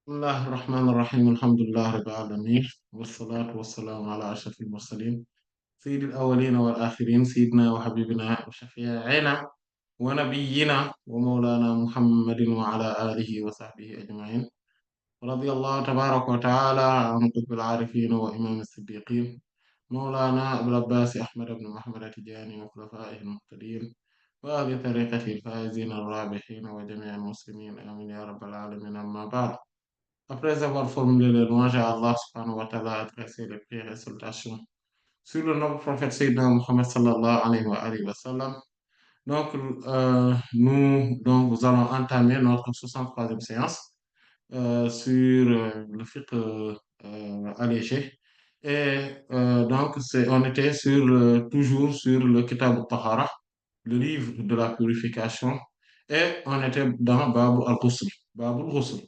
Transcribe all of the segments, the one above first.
Bismillahi rahmaani rahiim alhamdulillahi rabbil aalamiin wassalaatu wassalaamu alaa ashrafil mursaliin sayyidil awwaliina wal aaxiriin sayyidinaa wa habiibinaa wa shafii'inaa wa nabiyyinaa wa mawlaanaa muhammadin wa alaa aalihi wa sahbihi ajma'iin radiyallahu tabaaraka wa ta'aalaa an qutbil aarifiin wa imaamil siddiiqiin mawlaanaa abil abbaas ahmad ibn muhammad at-tijaani wa xulafaa'ihil muhtadiin wa ahli tariiqatihil faa'iziina ar-raabihiin wa jamii'il muslimiin amiin yaa rabbal aalamiin ammaa ba'd. Après avoir formulé les louanges à Allah subhanahu wa ta'ala, adressé les prières et salutations sur le noble prophète Sayyidina Muhammad sallallahu alayhi wa alihi wa sallam. Donc, nous allons entamer notre 63e séance sur le fiqh allégé. Et donc, on était toujours sur le Kitab al-Tahara, le livre de la purification, et on était dans Bab al-Ghusl, Bab al-Ghusl,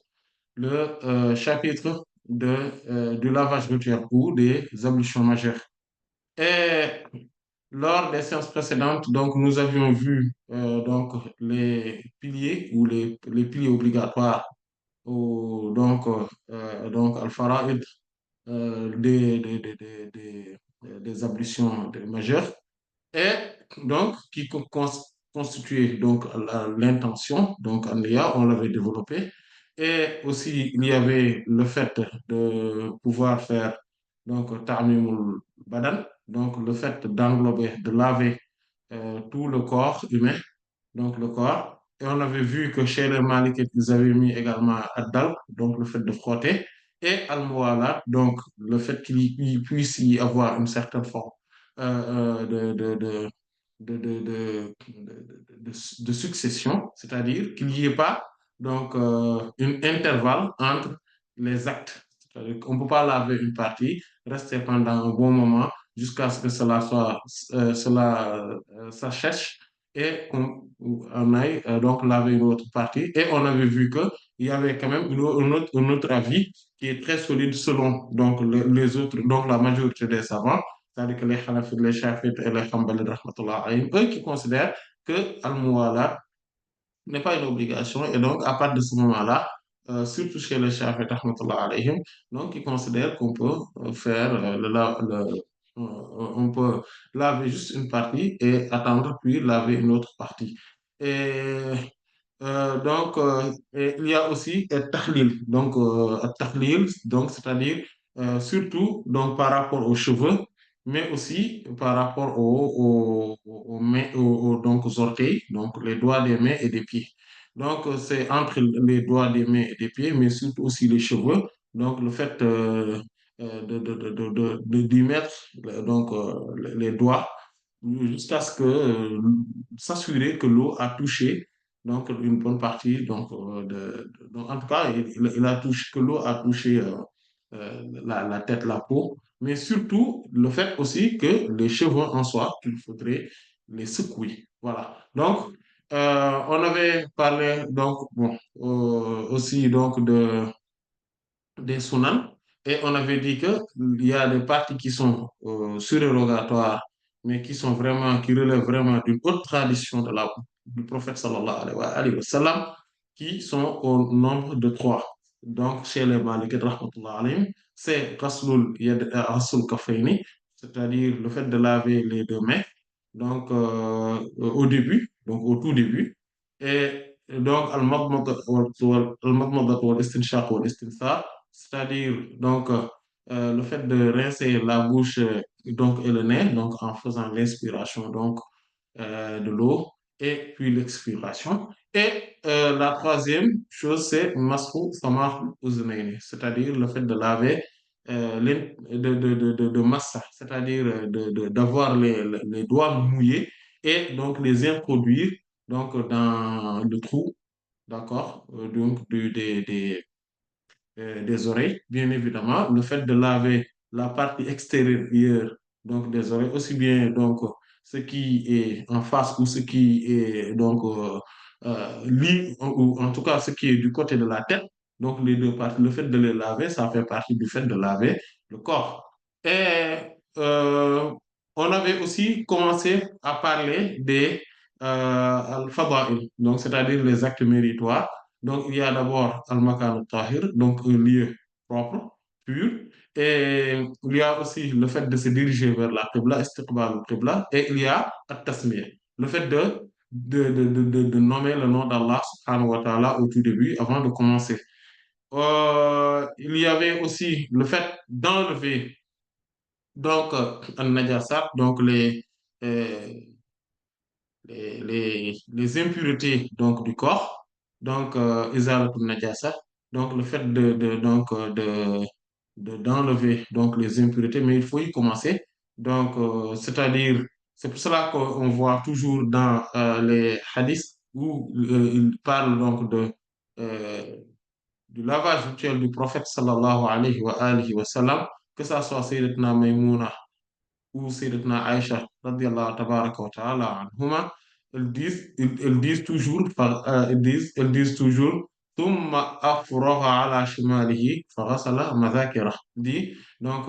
le chapitre du lavage rituel ou des ablutions majeures. Et lors des séances précédentes, donc, nous avions vu donc, les piliers ou les piliers obligatoires donc al-fara'id des ablutions majeures et donc qui constituait donc l'intention, donc Anliya, on l'avait développé. Et aussi, il y avait le fait de pouvoir faire donc Ta'mimul Badan, donc le fait d'englober, de laver tout le corps humain, donc le corps. Et on avait vu que chez les Malikites, ils avaient mis également Ad-Dalq, donc le fait de frotter, et Al-Muwalat, donc le fait qu'il puisse y avoir une certaine forme de succession, c'est-à-dire qu'il n'y ait pas donc un intervalle entre les actes. C'est-à-dire qu'on ne peut pas laver une partie, rester pendant un bon moment jusqu'à ce que cela s'assèche et qu'on aille donc laver une autre partie. Et on avait vu qu'il y avait quand même un autre avis qui est très solide selon donc, les autres, donc la majorité des savants, c'est-à-dire que les Hanafites, les Shafi'ites et les Hanbalites, rahmatullah alayhim, eux qui considèrent que Al-Muwalat n'est pas une obligation. Et donc, à partir de ce moment-là, surtout chez les Shafi'ites, rahmatullah alayhim, donc ils considèrent qu'on peut faire on peut laver juste une partie et attendre puis laver une autre partie. Et et il y a aussi tahlil. Donc, tahlil, donc, c'est-à-dire surtout donc, par rapport aux cheveux, mais aussi par rapport aux mains, donc, aux orteils, donc les doigts des mains et des pieds. Donc, c'est entre les doigts des mains et des pieds, mais surtout aussi les cheveux. Donc, le fait d'y mettre donc, les doigts jusqu'à ce que s'assurer que l'eau a touché donc une bonne partie donc en tout cas il a touché que l'eau a touché la tête, la peau, mais surtout le fait aussi que les cheveux en soi qu'il faudrait les secouer, voilà. Donc on avait parlé donc bon aussi donc de des sunan, et on avait dit que il y a des parties qui sont surérogatoires, mais qui relèvent vraiment d'une haute tradition du prophète sallallahu alayhi wa sallam, qui sont au nombre de trois. Donc, chez les Malikites, rahmatullah alayhim, c'est Ghaslul Kafayni, c'est-à-dire le fait de laver les deux mains, donc au début, donc au tout début, et donc al-madmadat wal-istinshaq wal-istinthar, c'est-à-dire donc le fait de rincer la bouche donc et le nez donc en faisant l'inspiration donc de l'eau et puis l'expiration. Et la troisième chose c'est mashu samar uznayni, c'est-à-dire le fait de laver de massa, c'est-à-dire d'avoir les doigts mouillés et donc les introduire donc dans le trou, d'accord, donc des oreilles, bien évidemment, le fait de laver la partie extérieure donc des oreilles, aussi bien donc ce qui est en face ou ce qui est donc ou en tout cas ce qui est du côté de la tête, donc les deux parties, le fait de les laver, ça fait partie du fait de laver le corps. Et euh, on avait aussi commencé à parler des al-fada'il, donc c'est-à-dire les actes méritoires. Donc, il y a d'abord Al-Makan al-Tahir, donc un lieu propre, pur. Et il y a aussi le fait de se diriger vers la Qibla, istiqbal al-Qibla. Et il y a At-Tasmiyah, le fait de nommer le nom d'Allah subhanahu wa ta'ala au tout début, avant de commencer. Il y avait aussi le fait d'enlever donc al-najasat, donc euh, les impuretés donc du corps, donc izalatul najasa, donc le fait d'enlever donc les impuretés, mais il faut y commencer. Donc c'est-à-dire, c'est pour cela qu'on voit toujours dans les hadiths où il parle donc euh, du lavage rituel du prophète sallallahu alayhi wa alihi wa sallam, que ça soit Sayyidatuna Maïmouna ou Sayyidatuna Aïcha, radiallahu tabaraka wa ta'ala anhuma, elles disent toujours, elles disent toujours, ثم أفرغ على شماله فغسل مذاكره. Dit, donc,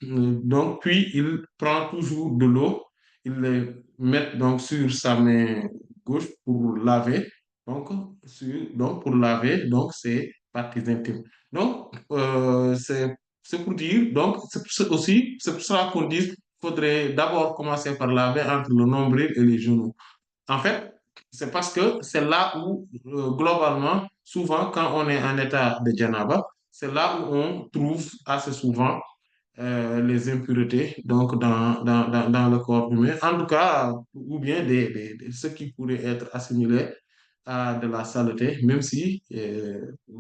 donc, puis il prend toujours de l'eau, il le met donc sur sa main gauche pour laver, donc, donc pour laver donc ses parties intimes. Donc, c'est pour dire, donc, aussi, c'est pour cela qu'on dit qu'il faudrait d'abord commencer par laver entre le nombril et les genoux. En fait, c'est parce que c'est là où, globalement, souvent, quand on est en état de janaba, c'est là où on trouve assez souvent les impuretés donc dans le corps humain, en tout cas, ou bien ce qui pourrait être assimilé à de la saleté, même si,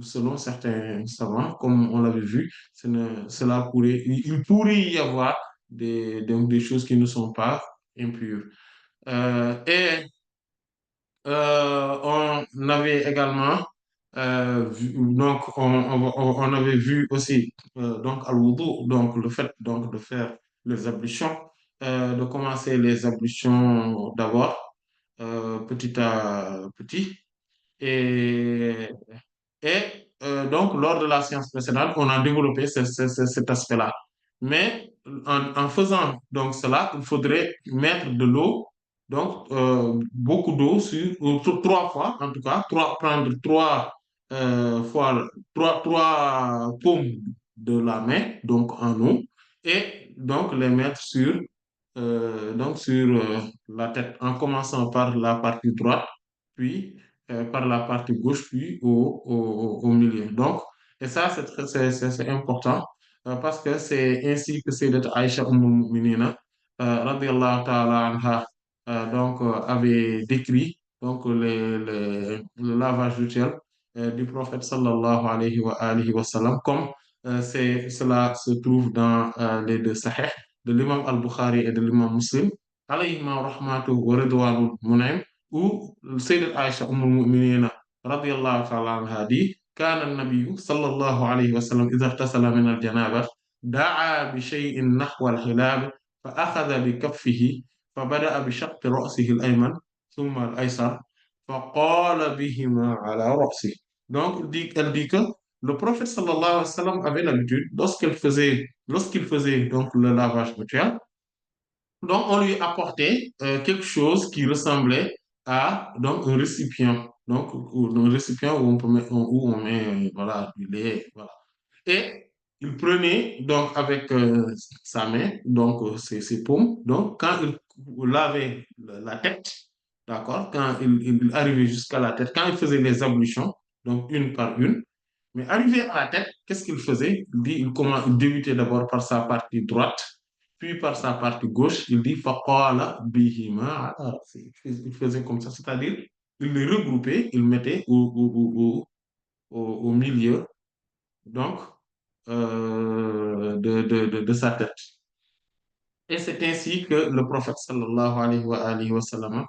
selon certains savants, comme on l'avait vu, cela pourrait, il pourrait y avoir donc des choses qui ne sont pas impures. Et on avait également donc on avait vu aussi donc al-wudu, donc le fait donc de faire les ablutions, de commencer les ablutions d'abord petit à petit et donc, lors de la séance précédente, on a développé cet aspect-là. Mais en faisant donc cela, il faudrait mettre de l'eau, donc beaucoup d'eau sur trois fois, en tout cas, prendre trois fois trois paumes de la main, donc en eau, et donc les mettre donc sur la tête, en commençant par la partie droite, puis par la partie gauche, puis au milieu. Donc, et ça, c'est important parce que c'est ainsi que Sayyidat Aïcha Mu'minina, radiallahu ta'ala anha, donc, avait décrit donc, le lavage rituel du prophète sallallahu alayhi wa alihi wa sallam, comme cela se trouve dans les deux sahih de l'imam al-Bukhari et de l'imam Muslim, alayhima rahmatu wa ridwanul mun'im, où Sayyidat Aïcha Mu'minina, radiallahu ta'ala anha, dit كان النبي صلى الله عليه وسلم إذا اغتسل من الجنابة دعا بشيء نحو الحلاب فأخذ بكفه فبدأ بشق رأسه الأيمن ثم الأيسر فقال بهما على رأسه. Donc, elle dit que le prophète sallallahu alayhi wa sallam avait l'habitude, lorsqu'il faisait donc le lavage rituel, donc on lui apportait quelque chose qui ressemblait à donc un récipient, donc un récipient où on peut où on met voilà du lait, voilà. Et il prenait donc avec sa main, donc ses paumes, donc quand il lavait la tête, d'accord, quand il arrivait jusqu'à la tête, quand il faisait les ablutions, donc une par une, mais arrivé à la tête, qu'est-ce qu'il faisait? Il dit, il débutait d'abord par sa partie droite, puis par sa partie gauche, il dit, faqala bihima ala ra'si. Il faisait comme ça, c'est-à-dire, il les regroupait, il mettait au milieu, donc, de sa tête. Et c'est ainsi que le prophète sallallahu alayhi wa sallam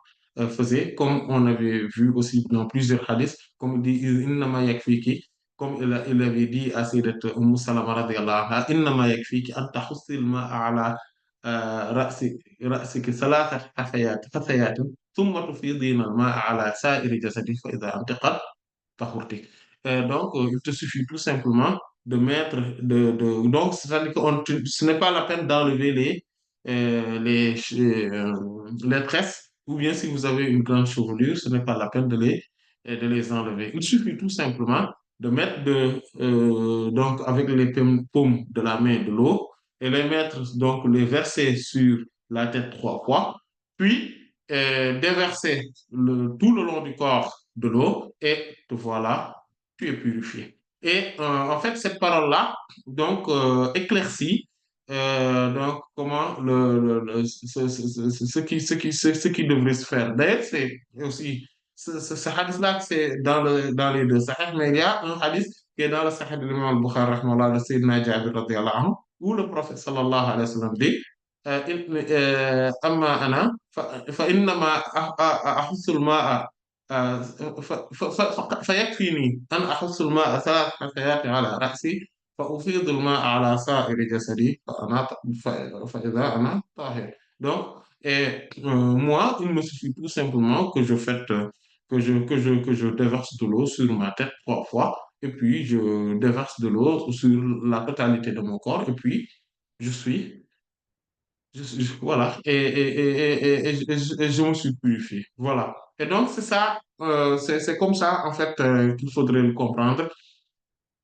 faisait, comme on avait vu aussi dans plusieurs hadiths, comme il dit, innama yakfiki, comme il avait dit à Sayyidat Salama radiallahu anha, innama yakfiki an tahussi al-ma'a ala ra'si ra'siki thalathat hathayatin, thumma tufidina al-ma'a ala sa'iri jasadi fa idha antiqat tahurti. Donc, il te suffit tout simplement de mettre, donc, c'est-à-dire que ce n'est pas la peine d'enlever les tresses, ou bien si vous avez une grande chevelure, ce n'est pas la peine et de les enlever. Il suffit tout simplement de mettre donc avec les paumes de la main de l'eau et les mettre, donc les verser sur la tête 3 fois, puis déverser tout le long du corps de l'eau et te voilà, tu es purifié. Et en fait, cette parole-là, donc, éclaircit donc comment ce qui devrait se faire. D'ailleurs, c'est aussi ce hadith-là, c'est dans les deux sahih, mais il y a un hadith qui est dans le sahih de l'imam al-Bukhari, rahimahullah, de Sayyidina Jabir radiyallahu anhu, où le prophète sallallahu alayhi wa sallam dit أما أنا فإنما أحس الماء فيكفيني أن أحس الماء 3 حثيات على رأسي فأفيض الماء على سائر جسدي فإذا أنا طاهر. Donc, moi, il me suffit tout simplement que je fasse, que je déverse de l'eau sur ma tête 3 fois, et puis je déverse de l'eau sur la totalité de mon corps, et puis je suis, voilà, et je me suis purifié. Voilà. Et donc, c'est ça, c'est comme ça, en fait, qu'il faudrait le comprendre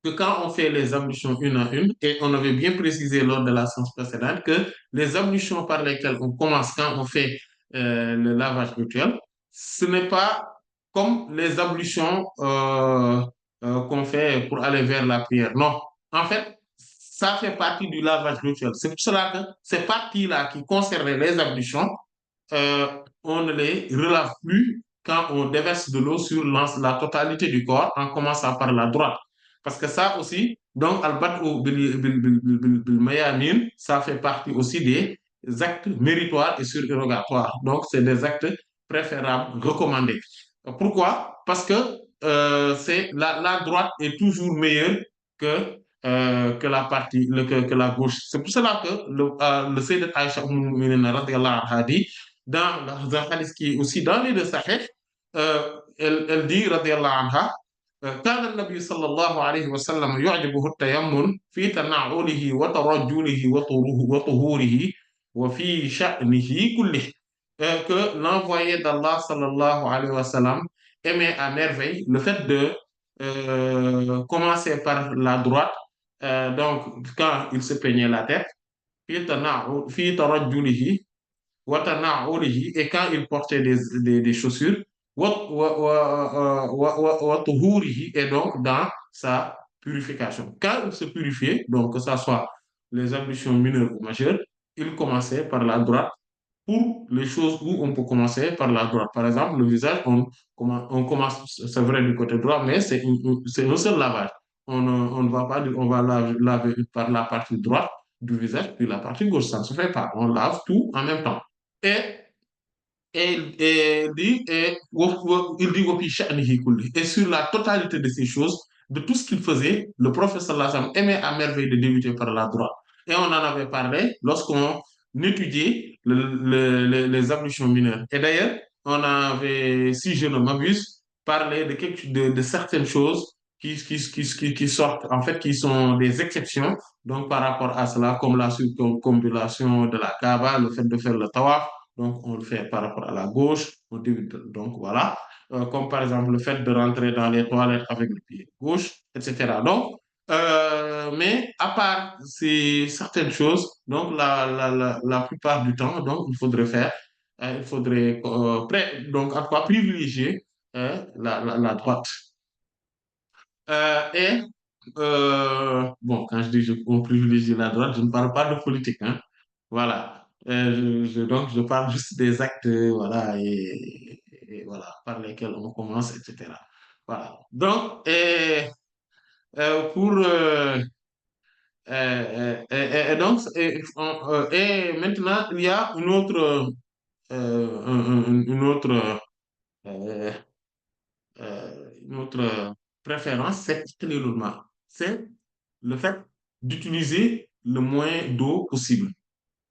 que quand on fait les ablutions une à une, et on avait bien précisé lors de la séance précédente que les ablutions par lesquelles on commence quand on fait le lavage rituel, ce n'est pas comme les ablutions qu'on fait pour aller vers la prière. Non, en fait, ça fait partie du lavage rituel. C'est pour cela que ces parties-là qui concernent les ablutions, on ne les relave plus quand on déverse de l'eau sur la totalité du corps, en commençant par la droite. Parce que ça aussi, donc, al-bad'u bil mayamin, ça fait partie aussi des actes méritoires et surérogatoires. Donc, c'est des actes préférables, recommandés. Pourquoi? Parce que la droite est toujours meilleure que la partie, que la gauche. C'est pour cela que le Sayyidat Aïcha a dit, dans le hadith qui est aussi dans les deux sahih, elle dit, radiallahu anha, كان النبي صلى الله عليه وسلم يعجبه التيمم في تنعله وترجله وطهوره وفي شأنه كله. Que l'envoyé d'Allah sallallahu alayhi wa sallam aimait à merveille le fait de commencer par la droite, donc quand il se peignait la tête, في ترجله et quand il portait des chaussures, et donc dans sa purification. Quand il se purifiait, donc que ce soit les ablutions mineures ou majeures, il commençait par la droite pour les choses où on peut commencer par la droite. Par exemple, le visage, on commence, c'est vrai, du côté droit, mais c'est un seul lavage. On ne va pas dire, on va laver par la partie droite du visage, puis la partie gauche. Ça ne se fait pas. On lave tout en même temps. Et, il dit وفي شأنه كله. Et sur la totalité de ces choses, de tout ce qu'il faisait, le prophète sallallahu alayhi wa sallam aimait à merveille de débuter par la droite. Et on en avait parlé lorsqu'on étudiait les ablutions mineures. Et d'ailleurs, on avait, si je ne m'abuse, parlé de certaines choses qui sortent, en fait, qui sont des exceptions. Donc, par rapport à cela, comme la circumambulation de la Kaaba, le fait de faire le tawaf, donc on le fait par rapport à la gauche, donc voilà. Comme par exemple le fait de rentrer dans les toilettes avec le pied gauche, etc. Donc, mais à part certaines choses, donc la plupart du temps, donc il faudrait donc à quoi privilégier la droite. Et bon, quand je dis on privilégie la droite, je ne parle pas de politique, hein. Voilà. Donc, je parle juste des actes, voilà, et voilà, par lesquels on commence, etc. Voilà. Donc, pour et donc, et maintenant, il y a euh, une autre préférence, c'est c'est le fait d'utiliser le moins d'eau possible.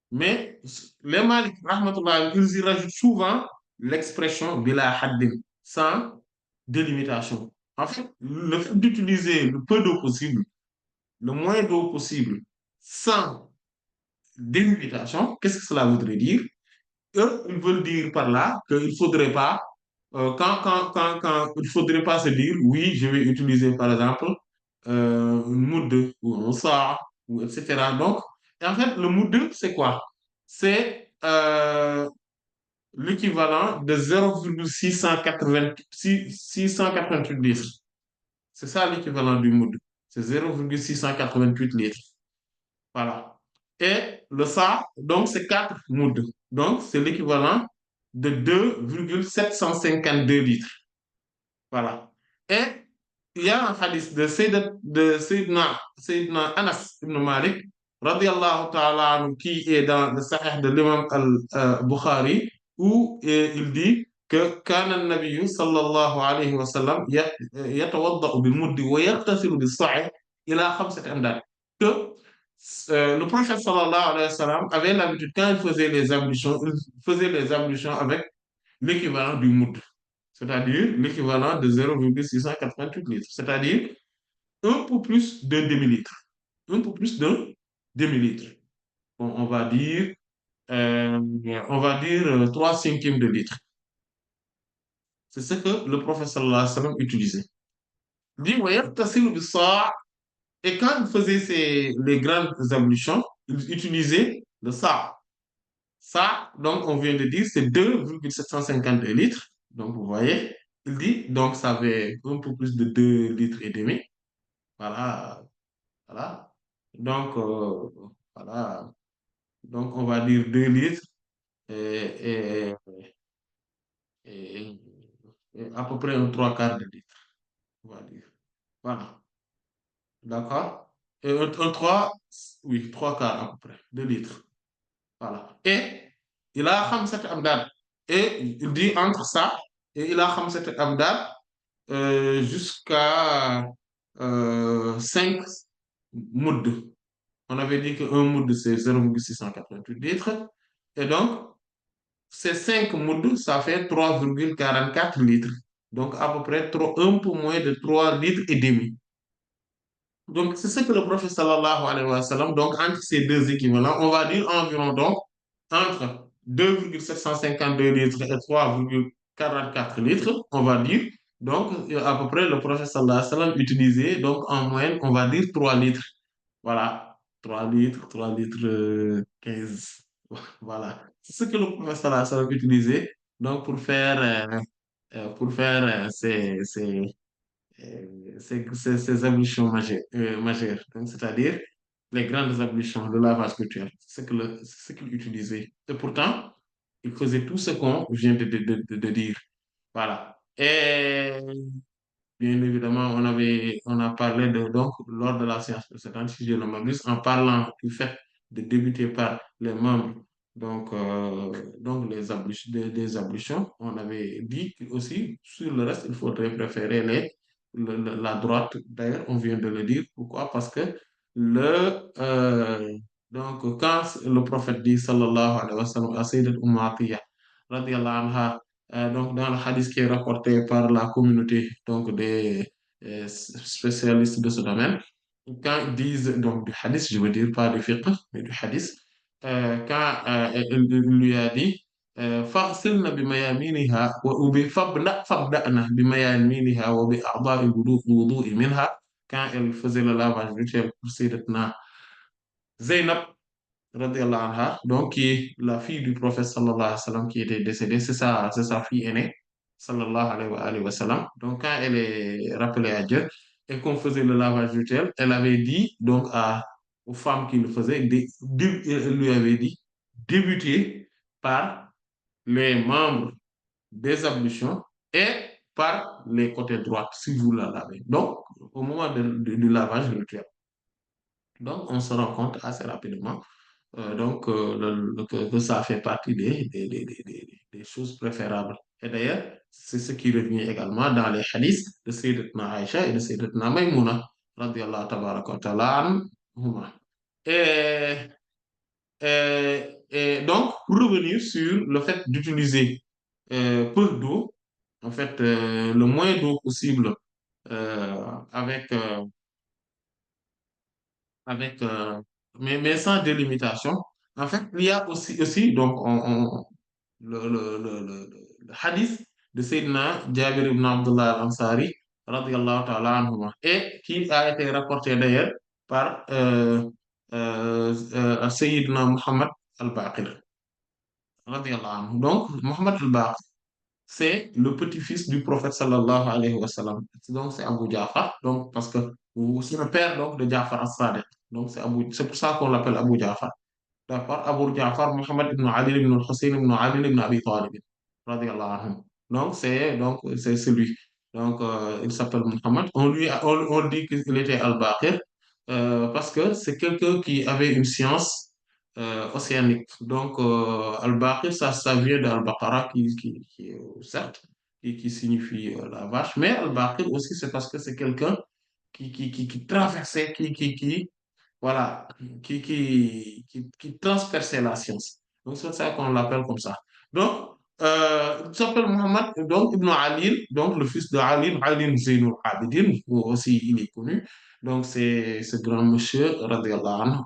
Mais les Malik, rahmatullah, ils y rajoutent souvent l'expression bila haddin, sans délimitation. En fait, le fait d'utiliser le peu d'eau possible, le moins d'eau possible, sans délimitation, qu'est-ce que cela voudrait dire? Eux, ils veulent dire par là qu'il ne faudrait pas quand il ne faudrait pas se dire, oui, je vais utiliser par exemple une moude ou un sa, ou etc. Donc, et en fait, le moude, c'est quoi? C'est l'équivalent de 0,688 litres. C'est ça l'équivalent du mood. C'est 0,688 litres. Voilà. Et le SA, donc, c'est 4 moods. Donc, c'est l'équivalent de 2,752 litres. Voilà. Et il y a un hadith de Sayyidina Anas ibn Malik, radiallahu ta'ala anhu, qui est dans le Sahih de l'imam al-Bukhari, où il dit que كان النبي صلى الله عليه وسلم يتوضأ بالمد ويغتسل بالصاع إلى 5 أمداد. Que le prophète sallallahu alayhi wa sallam avait l'habitude, quand il faisait les ablutions avec l'équivalent du moud, c'est-à-dire l'équivalent de 0,688 litres, c'est-à-dire un peu plus d'un demi-litre. Un peu plus d'un demi-litre. Bon, euh, on va dire 3 cinquièmes de litre. C'est ce que le prophète sallallahu alayhi wa sallam utilisait. Il dit, et quand il faisait les grandes ablutions, il utilisait le sa. Ça, donc, on vient de dire, c'est 2,752 litres. Donc, vous voyez, il dit, donc, ça fait un peu plus de 2 litres et demi. Voilà, voilà. Donc, voilà. Donc, on va dire 2 litres et, et- et- et à peu près un trois quarts de litre, on va dire. Voilà, d'accord? Et un 3, oui, trois quarts à peu près, 2 litres. Voilà. Et il a Khamsat Amdad. Et il dit entre ça, et il a Khamsat Amdad jusqu'à 5 moods. On avait dit qu'un mood, c'est 0,688 litres. Et donc, ces 5 moods, ça fait 3,44 litres. Donc, à peu près un peu moins de 3 litres et demi. Donc, c'est ce que le prophète sallallahu alayhi wa sallam, donc entre ces deux équivalents, on va dire environ donc entre 2,752 litres et 3,44 litres, on va dire. Donc, à peu près, le prophète sallallahu alayhi wa sallam utilisait donc en moyenne, on va dire 3 litres. Voilà, 3 litres, 3 litres 15. Voilà. C'est ce que le prophète sallallahu alayhi wa sallam utilisait donc pour faire ces ablutions majeures. Donc, c'est-à-dire les grandes ablutions, le lavage rituel. C'est ce qu'il utilisait. Et pourtant, il faisait tout ce qu'on vient de dire. Voilà. Et bien évidemment, on a parlé donc, lors de la séance précédente, si je ne m'abuse, en parlant du fait de débuter par les membres, donc des ablutions, on avait dit aussi, sur le reste, il faudrait préférer la droite. D'ailleurs, on vient de le dire. Pourquoi? Parce que quand le prophète dit, sallallahu alayhi wa sallam, à Sayyidat Atiyya, radiyallahu anha, donc dans le hadith qui est rapporté par la communauté donc des spécialistes de ce domaine, quand ils disent, donc du hadith, je veux dire pas du fiqh, mais du hadith, quand il lui a dit, فاغسلن بميامنها فابدأنا بميامنها وبأعضاء الوضوء منها, quand elle faisait le lavage rituel pour Sayyidatna Zainab radiallahu anha, donc qui est la fille du prophète sallallahu alayhi wa sallam qui était décédée, c'est sa fille aînée, sallallahu alayhi wa sallam. Donc quand elle est rappelée à Dieu et qu'on faisait le lavage rituel, elle avait dit donc aux femmes qui le faisaient, elle lui avait dit, débuter par les membres des ablutions et par les côtés droits, si vous la lavez. Donc, au moment du lavage rituel. Donc, on se rend compte assez rapidement que ça fait partie des choses préférables. Et d'ailleurs, c'est ce qui revient également dans les hadiths de Sayyidatna Aïcha et de Sayyidatna Maïmouna, radiallahu tabaraka wa ta'ala anhuma. Et, et donc, pour revenir sur le fait d'utiliser peu d'eau, en fait, le moins d'eau possible avec avec, mais sans délimitation. En fait, il y a aussi donc, le hadith de Sayyidina Jabir ibn Abdullah al-Ansari, radiyallahu ta'ala anhuma, et qui a été rapporté d'ailleurs par Sayyidina Muhammad al-Baqir, radiyallahu anhu. Donc, Muhammad al-Baqir, c'est le petit-fils du prophète sallallahu alayhi wa sallam. Donc, c'est Abu Ja'far, donc, parce que c'est le père donc, de Ja'far as-Sadiq. Donc, c'est pour ça qu'on l'appelle Abu Ja'far. D'accord? Abu Ja'far Muhammad ibn Ali ibn al-Hussein ibn Ali ibn Abi Talib, radiyallahu anhu. Donc, c'est celui. Donc, il s'appelle Muhammad. On dit qu'il était al-Baqir parce que c'est quelqu'un qui avait une science océanique. Donc, al-Baqir, ça vient d'al-Baqara, certes, qui signifie la vache, mais al-Baqir aussi, c'est parce que c'est quelqu'un qui traversait, voilà, qui transperçait la science. Donc, c'est ça qu'on l'appelle comme ça. Donc, il s'appelle Muhammad, donc Ibn Ali, donc le fils de Ali, Ali Zainul Abidin, aussi il est connu. Donc, c'est ce grand monsieur, radiallahu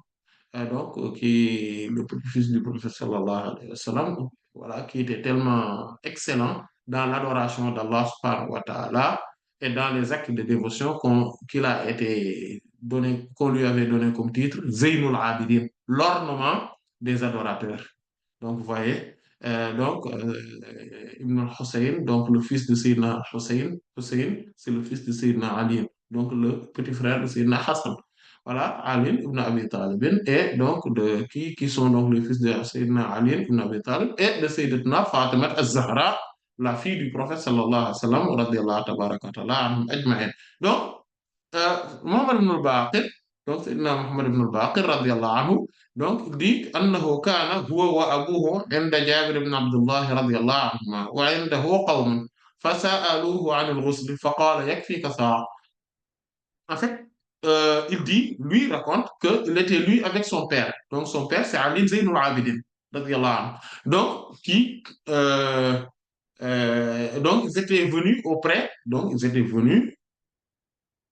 anhu, qui est le petit-fils du prophète sallallahu alayhi wa sallam, voilà, qui était tellement excellent dans l'adoration d'Allah subhanahu wa ta'ala et dans les actes de dévotion qu'il a été donné, qu'on lui avait donné comme titre, Zaynul Abidin, l'ornement des adorateurs. Donc, vous voyez, Ibn al-Hussein, donc le fils de Sayyidina Hussein, c'est le fils de Sayyidina Ali, donc le petit frère de Sayyidina Hassan. Voilà, Ali ibn Abi Talib, et donc qui sont donc les fils de Sayyidina Ali ibn Abi Talib et de Sayyidatuna Fatima az-Zahra, la fille du prophète sallallahu alayhi wa sallam, radiyallahu tabaraka wa ta'ala anhum ajma'in. Donc, Muhammad ibn al-Baqir, donc Sayyidina Muhammad ibn al-Baqir, radiyallahu anhu, donc il dit أنه كان هو وأبوه عند جابر بن عبد الله رضي الله عنهما وعنده قوم فسألوه عن الغسل فقال يكفيك صاع. En fait, il dit, lui raconte qu'il était lui avec son père. Donc son père, c'est Ali Zainul Abidin, radiyallahu anhu. Donc, donc ils étaient venus donc ils étaient venus,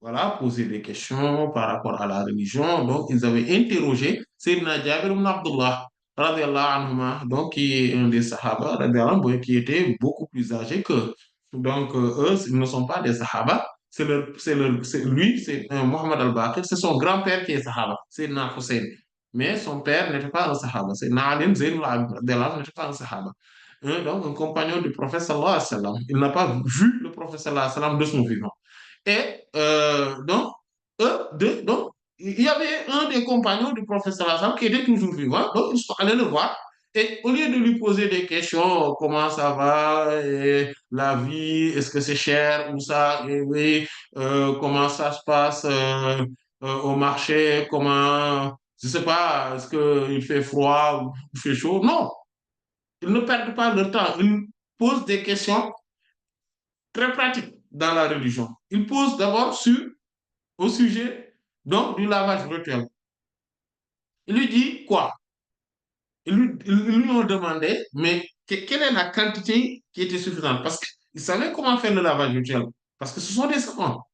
voilà, poser des questions par rapport à la religion. Donc, ils avaient interrogé Sayyidina Jabir ibn Abdullah, radiyallahu anhuma, donc qui est un des Sahaba, radiyallahu anhu, qui était beaucoup plus âgé qu'eux. Donc, eux, ils ne sont pas des Sahaba. Lui, c'est Mohammed al-Baqir, c'est son grand-père qui est Sahaba, Sayyidina Hussein. Mais son père n'était pas un Sahaba. Sayyidina Ali Zainul Abidin radiyallahu anhu n'était pas un Sahaba. Donc, un compagnon du prophète sallallahu alayhi wa sallam. Il n'a pas vu le prophète sallallahu alayhi wa sallam de son vivant. Et donc, il y avait un des compagnons du professeur Hassan qui était toujours vivant. Donc, ils sont allés le voir. Et au lieu de lui poser des questions, comment ça va, et la vie, est-ce que c'est cher ou ça, et oui, comment ça se passe au marché, comment, je sais pas, est-ce qu'il fait froid ou il fait chaud? Non, ils ne perdent pas leur temps. Ils posent des questions très pratiques dans la religion. Ils posent d'abord au sujet donc du lavage rituel. Il lui dit quoi? Ils lui ont demandé, mais quelle est la quantité qui était suffisante? Parce qu'ils savaient comment faire le lavage rituel. Parce que ce sont des savants.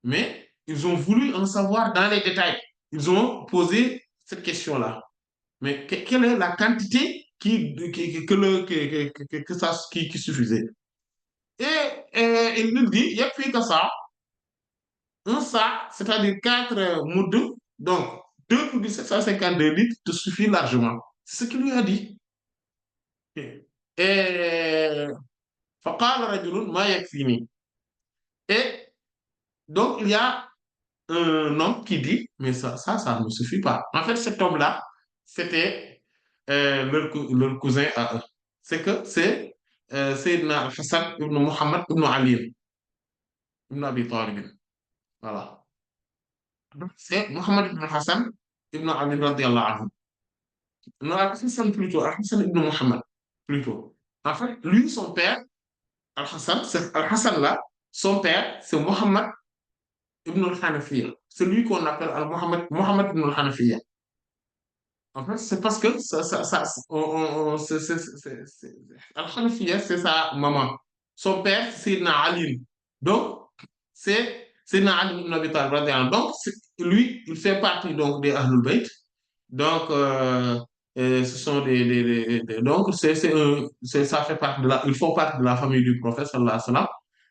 Mais ils ont voulu en savoir dans les détails. Ils ont posé cette question-là. Mais quelle est la quantité qui suffisait? Il nous dit, il n'y a plus que ça. Un sac, c'est-à-dire 4 moudous, donc 2,752 litres te suffit largement. C'est ce qu'il lui a dit. Et فقال رجل ما يكفيني. Et donc il y a un homme qui dit, mais ça ne suffit pas. En fait, cet homme-là, c'était leur cousin à eux. C'est Sayyidina Hassan ibn Muhammad ibn Ali ibn Abi Talib. Voilà. C'est Muhammad ibn Hassan ibn Ali radiallahu anhu. Non, Al-Hassan plutôt, Al-Hassan ibn Muhammad plutôt. En fait, lui, son père, Al-Hassan là, son père, c'est Muhammad ibn al-Hanafiya. C'est lui qu'on appelle Muhammad ibn al-Hanafiya. En fait, c'est parce que Al-Hanafiya, c'est sa maman. Son père, c'est Ali. Donc, c'est Ali ibn Abi Talib. Donc, lui, il fait partie donc des Ahlul Bayt. Donc, Ce sont donc, ça fait partie ils font partie de la famille du prophète, sallallahu alayhi wa sallam,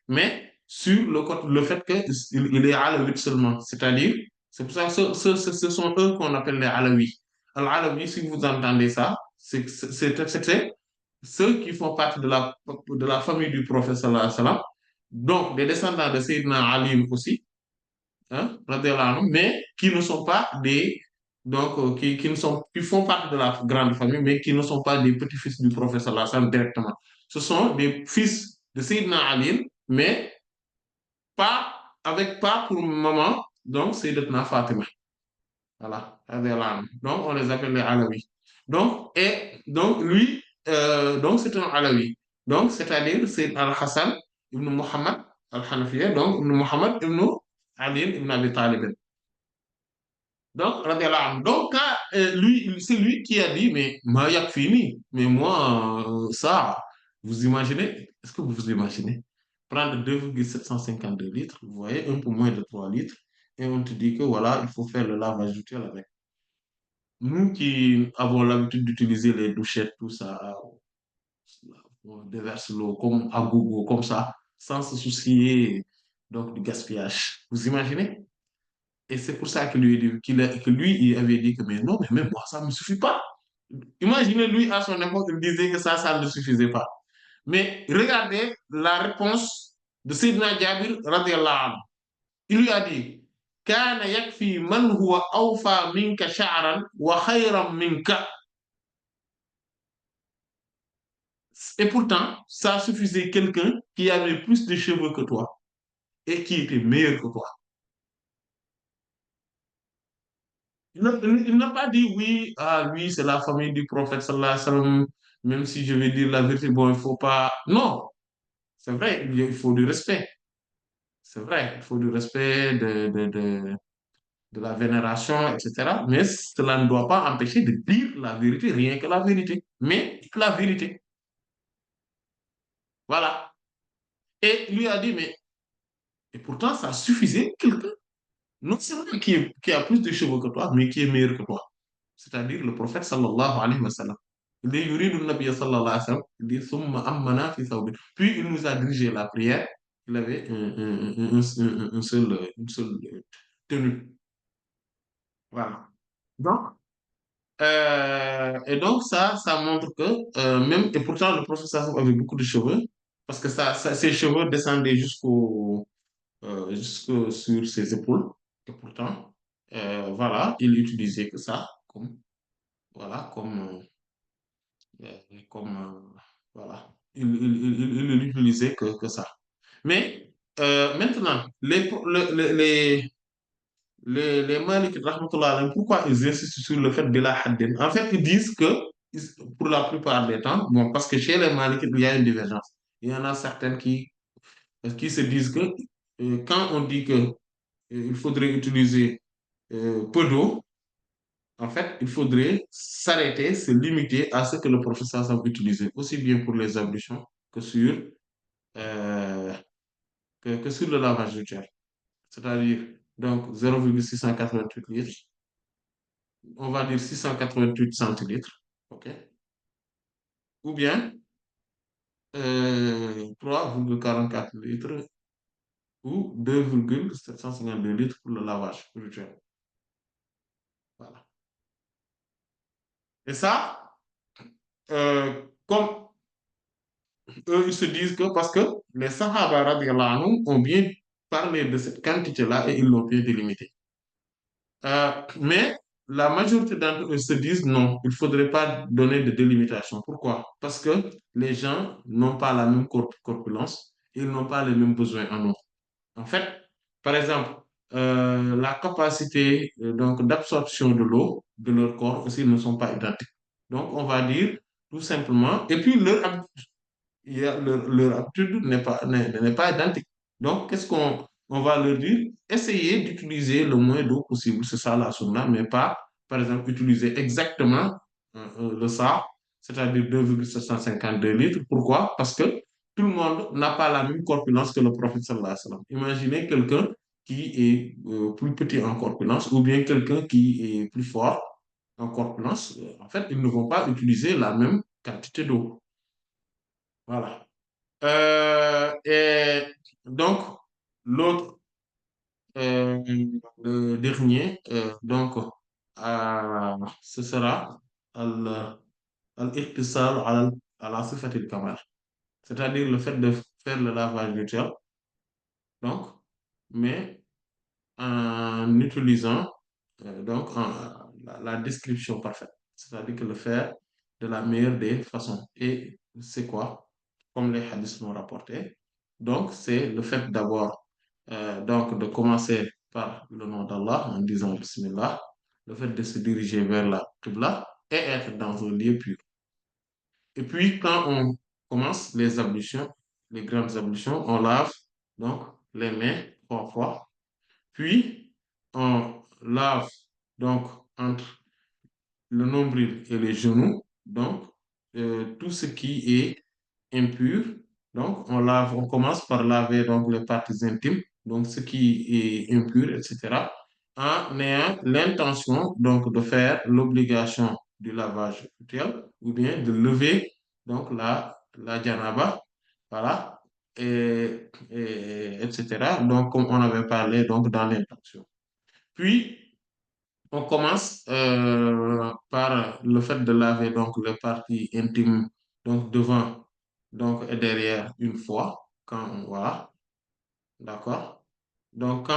mais sur le fait qu'il est alawite seulement. C'est-à-dire, c'est pour ça que ce sont eux qu'on appelle les alaouis. Al-alawi, si vous entendez ça, c'est ceux qui font partie de la famille du prophète, sallallahu alayhi wa sallam, donc des descendants de Sayyidina Ali aussi, hein, radiallahu anhu, mais qui ne sont pas qui font partie de la grande famille, mais qui ne sont pas des petits-fils du prophète sallallahu alayhi wa sallam directement. Ce sont des fils de Sayyidina Ali, mais pas pour maman, donc Sayyidatna Fatima. Voilà, radiallahu anhu. Donc on les appelle les Alaouis. Donc lui, donc c'est un Alaoui. Donc c'est-à-dire c'est Al-Hassan ibn Muhammad Al-Hanafiya, donc ibn Muhammad ibn Ali ibn Abi Talib. Donc, radiallahu anhu. Donc, c'est lui qui a dit, mais Mayak fini, mais moi, ça, vous imaginez, est-ce que vous vous imaginez prendre 2,752 litres, vous voyez, un peu moins de 3 litres, et on te dit que voilà, il faut faire le lavage du avec. Nous qui avons l'habitude d'utiliser les douchettes, tout ça, on déverse l'eau comme à gogo, comme ça, sans se soucier donc du gaspillage. Vous imaginez? Et c'est pour ça que que lui, il avait dit que, mais non, mais même moi, ça ne me suffit pas. Imaginez, lui, à son époque, il disait que ça ne suffisait pas. Mais regardez la réponse de Sidna Jabir, radiallahu anhu. Il lui a dit, كان يكفي من هو أوفى منك شعرا وخيرا منك. Et pourtant, ça suffisait quelqu'un qui avait plus de cheveux que toi et qui était meilleur que toi. Il n'a pas dit oui, ah, lui, c'est la famille du prophète, sallallahu alayhi wa sallam, même si je vais dire la vérité, bon, il faut pas. Non, c'est vrai, il faut du respect. C'est vrai, il faut du respect, de la vénération, etc. Mais cela ne doit pas empêcher de dire la vérité, rien que la vérité. Mais la vérité. Voilà. Et lui a dit, mais, et pourtant, ça suffisait, quelqu'un, non seulement qui a plus de cheveux que toi, mais qui est meilleur que toi. C'est-à-dire le prophète sallallahu alayhi wa sallam. Il dit, yuridu nabiya sallallahu alayhi wa sallam, il dit, summa ammana fi thawbin. Puis il nous a dirigé la prière. Il avait une seule tenue. Voilà. Donc, et donc ça montre que même, et pourtant le prophète sallallahu avait beaucoup de cheveux, parce que ses cheveux descendaient jusque sur ses épaules. Et pourtant, voilà, il utilisait que ça voilà, voilà, il ne l'utilisait que ça. Mais maintenant, les Maliks, rahmatullah alayhim, pourquoi ils insistent sur le fait de la haddin? En fait, ils disent que, pour la plupart des temps, bon, parce que chez les Maliks, il y a une divergence. Il y en a certaines qui se disent que quand on dit que il faudrait utiliser peu d'eau, en fait, il faudrait s'arrêter, se limiter à ce que le professeur a utilisé, aussi bien pour les ablutions que euh, que sur le lavage du tiers. C'est-à-dire, donc, 0,688 litres, on va dire 688 centilitres, OK? Ou bien 3,44 litres ou 2,752 litres pour le lavage du tiers. Voilà. Et ça, comme eux, ils se disent que parce que les Sahaba radiallahu anhum ont bien parlé de cette quantité-là et ils l'ont bien délimitée. Mais la majorité d'entre eux se disent non, il ne faudrait pas donner de délimitation. Pourquoi? Parce que les gens n'ont pas la même corpulence, ils n'ont pas les mêmes besoins en eau. En fait, par exemple, la capacité donc d'absorption de l'eau de leur corps aussi ne sont pas identiques. Donc, on va dire tout simplement, et puis leur aptitude n'est pas identique. Donc, qu'est-ce qu'on on va leur dire? Essayez d'utiliser le moins d'eau possible, c'est ça la sunna, mais pas, par exemple, utiliser exactement le ça, c'est-à-dire 2,752 litres. Pourquoi? Parce que tout le monde n'a pas la même corpulence que le prophète sallallahu alayhi wa sallam. Imaginez quelqu'un qui est plus petit en corpulence ou bien quelqu'un qui est plus fort. en corpulence, en fait, ils ne vont pas utiliser la même quantité d'eau. Voilà. Et donc, l'autre, euh, le dernier, donc, ce sera al- al-iqtisal ala sifat al-kamal, c'est-à-dire le fait de faire le lavage rituel, donc, mais en utilisant donc la description parfaite, c'est-à-dire que le faire de la meilleure des façons. Et c'est quoi? Comme les hadiths l'ont rapporté. Donc, c'est le fait d'abord donc de commencer par le nom d'Allah en disant Bismillah, le fait de se diriger vers la Qibla et être dans un lieu pur. Et puis, quand on commence les ablutions, les grandes ablutions, on lave donc les mains 3 fois. Puis, on lave donc entre le nombril et les genoux, donc tout ce qui est impur. Donc, on commence par laver donc les parties intimes, donc ce qui est impur, etc., en ayant l'intention donc de faire l'obligation du lavage rituel ou bien de lever donc la janaba, voilà, etc. Donc, comme on avait parlé donc dans l'intention. Puis, on commence par le fait de laver donc les parties intimes, donc devant donc et derrière une fois, quand on voilà, d'accord? Donc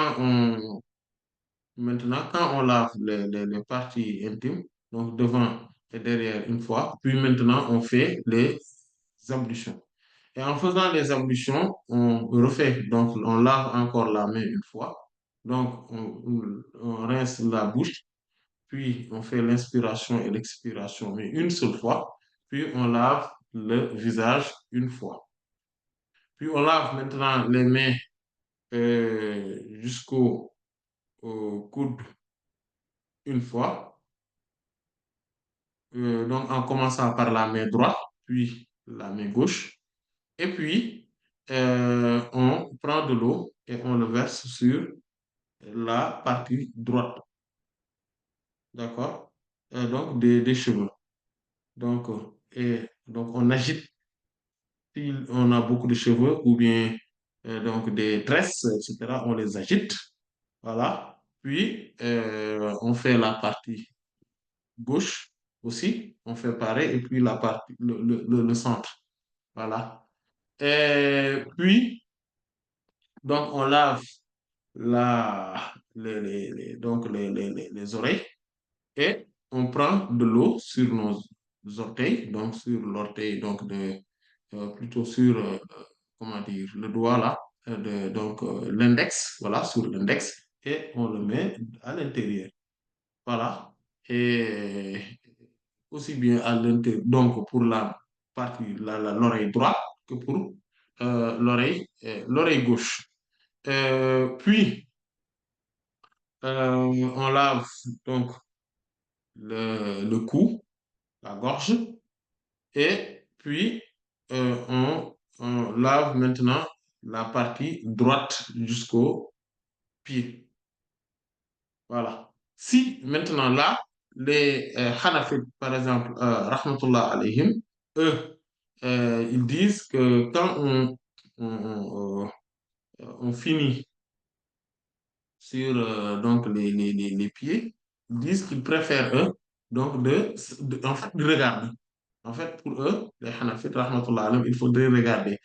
maintenant quand on lave les parties intimes, donc devant et derrière une fois, puis maintenant on fait les ablutions. Et en faisant les ablutions, on refait, donc on lave encore la main une fois, donc on rince la bouche puis on fait l'inspiration et l'expiration, mais une seule fois, puis on lave le visage une fois. Puis on lave maintenant les mains jusqu'au au coude une fois, donc en commençant par la main droite, puis la main gauche, et puis on prend de l'eau et on le verse sur la partie droite, d'accord? Des cheveux. Et donc on agite si on a beaucoup de cheveux ou bien donc des tresses, etc., on les agite. Voilà. Puis, on fait la partie gauche aussi. On fait pareil. Et puis, la partie, le centre. Voilà. Et puis, donc, on lave donc les oreilles et on prend de l'eau sur nos orteils, donc sur l'orteil, donc plutôt sur, comment dire, le doigt là, donc l'index, voilà, sur l'index, et on le met à l'intérieur. Voilà. Et aussi bien à l'intérieur, donc pour la partie, l'oreille droite que pour l'oreille gauche. Puis, on lave donc le cou, la gorge, et puis on lave maintenant la partie droite jusqu'au pied. Voilà. Si maintenant là, les Hanafites, par exemple, rahmatullah alayhim, eux, ils disent que quand on finit sur donc les pieds, ils disent qu'ils préfèrent eux donc en fait, de regarder. En fait, pour eux, les Hanafites, rahmatullah alayhim, il faudrait regarder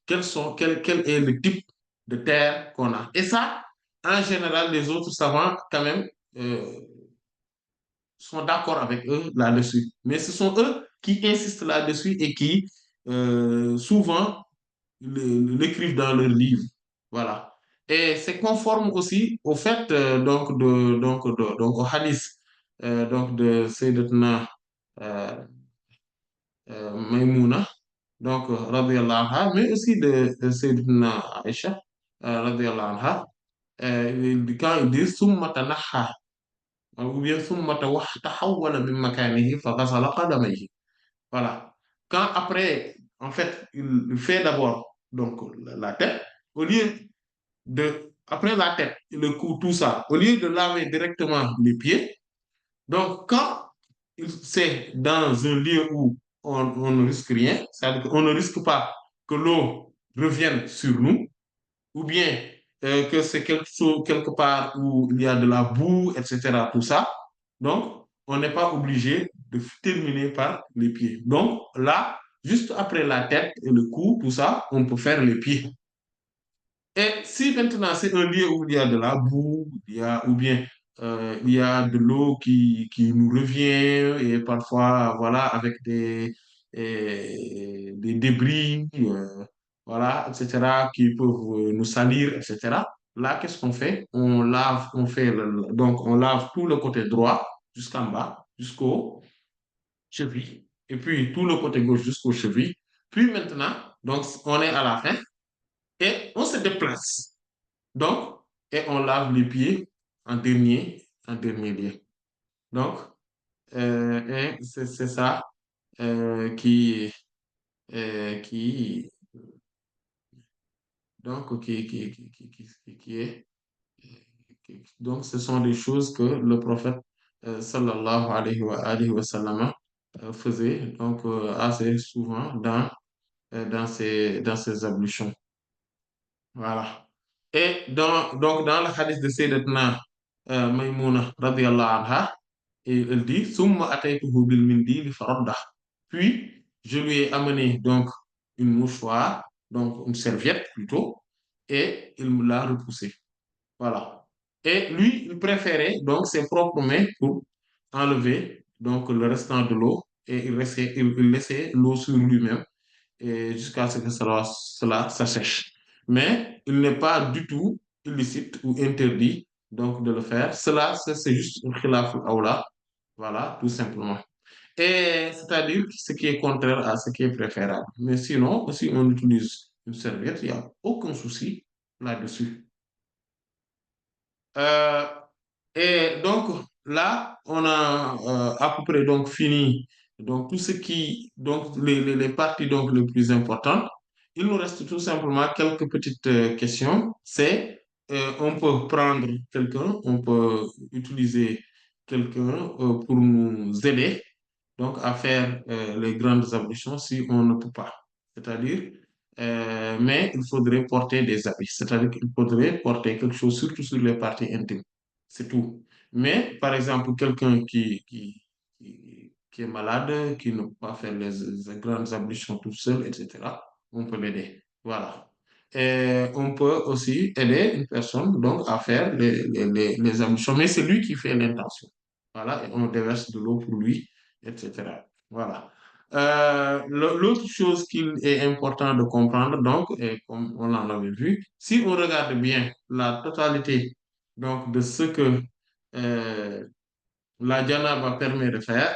quel est le type de terre qu'on a. Et ça, en général, les autres savants, quand même, euh, sont d'accord avec eux là-dessus. Mais ce sont eux qui insistent là-dessus et qui souvent l'écrivent dans leurs livres. Voilà. Et c'est conforme aussi au fait donc au hadith donc de Sayyidatuna euh, Maïmouna, donc radiyallahu anha, mais aussi de Sayyidatuna Aïcha, radiyallahu anha, quand ils disent summa tanaha ou bien summa tahawwala min makanihi fa ghasala qadamayhi. Voilà. Quand après, en fait, il fait d'abord donc la tête, au lieu après la tête, le cou, tout ça, au lieu de laver directement les pieds, donc quand c'est dans un lieu où on ne risque rien, c'est-à-dire qu'on ne risque pas que l'eau revienne sur nous, ou bien que c'est quelque chose, quelque part où il y a de la boue, etc., tout ça. Donc, on n'est pas obligé de terminer par les pieds. Donc, là, juste après la tête et le cou, tout ça, on peut faire les pieds. Et si maintenant c'est un lieu où il y a de la boue, ou bien il y a de l'eau qui nous revient, et parfois, voilà, avec des débris, voilà, etc., qui peuvent nous salir, etc. Là, qu'est-ce qu'on fait? On lave, on fait donc on lave tout le côté droit jusqu'en bas, jusqu'aux chevilles, et puis tout le côté gauche jusqu'aux chevilles. Puis maintenant, donc on est à la fin et on se déplace. Donc, et on lave les pieds en dernier lieu. Donc, et c'est ça qui, donc, qui est, donc, ce sont des choses que le prophète sallallahu alayhi wa sallam faisait donc assez souvent dans ses ablutions. Voilà. Et donc, dans le hadith de Sayyidatuna Maïmouna, radiyallahu anha, et elle dit, Summa ataytuhu bil mindil faraddah. Puis, je lui ai amené donc une mouchoir, donc une serviette plutôt, et il me l'a repoussé. Voilà. Et lui, il préférait donc ses propres mains pour enlever donc le restant de l'eau et il laissait l'eau sur lui-même et jusqu'à ce que cela s'assèche. Mais il n'est pas du tout illicite ou interdit donc de le faire. Cela, c'est juste un khilaf aoula. Voilà, tout simplement. Et c'est-à-dire ce qui est contraire à ce qui est préférable. Mais sinon, si on utilise une serviette, il n'y a aucun souci là-dessus. Euh, et donc là, on a à peu près donc fini donc tout ce qui donc les parties donc les plus importantes. Il nous reste tout simplement quelques petites questions. C'est on peut prendre quelqu'un, on peut utiliser quelqu'un pour nous aider donc à faire les grandes ablutions si on ne peut pas. C'est-à-dire, mais il faudrait porter des habits. C'est-à-dire qu'il faudrait porter quelque chose surtout sur les parties intimes. C'est tout. Mais, par exemple, quelqu'un qui est malade, qui ne peut pas faire les grandes ablutions tout seul, etc., on peut l'aider. Voilà. Et on peut aussi aider une personne donc, à faire les ablutions, mais c'est lui qui fait l'intention. Voilà, et on déverse de l'eau pour lui, etc. Voilà. L'autre chose qu'il est important de comprendre, donc, et comme on en avait vu, si on regarde bien la totalité donc, de ce que euh, la janaba permet de faire,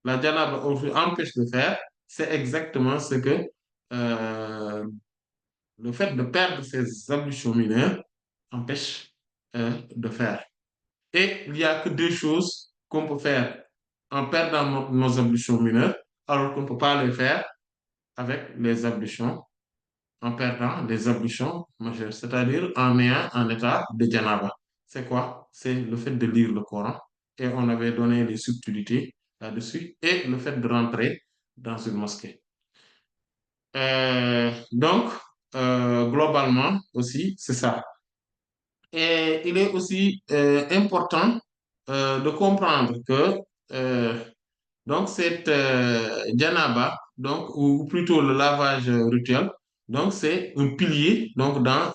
la janaba empêche de faire, c'est exactement ce que euh, le fait de perdre ses ablutions mineures empêche de faire. Et il n'y a que deux choses qu'on peut faire en perdant nos ablutions mineures, alors qu'on ne peut pas les faire avec les ablutions, en perdant les ablutions majeures, c'est-à-dire en ayant un état de janaba. C'est quoi? C'est le fait de lire le Coran. Et on avait donné les subtilités là-dessus. Et le fait de rentrer dans une mosquée. Donc, globalement aussi, c'est ça. Et il est aussi important de comprendre que donc cette janaba, donc, ou plutôt le lavage rituel, donc c'est un pilier donc, dans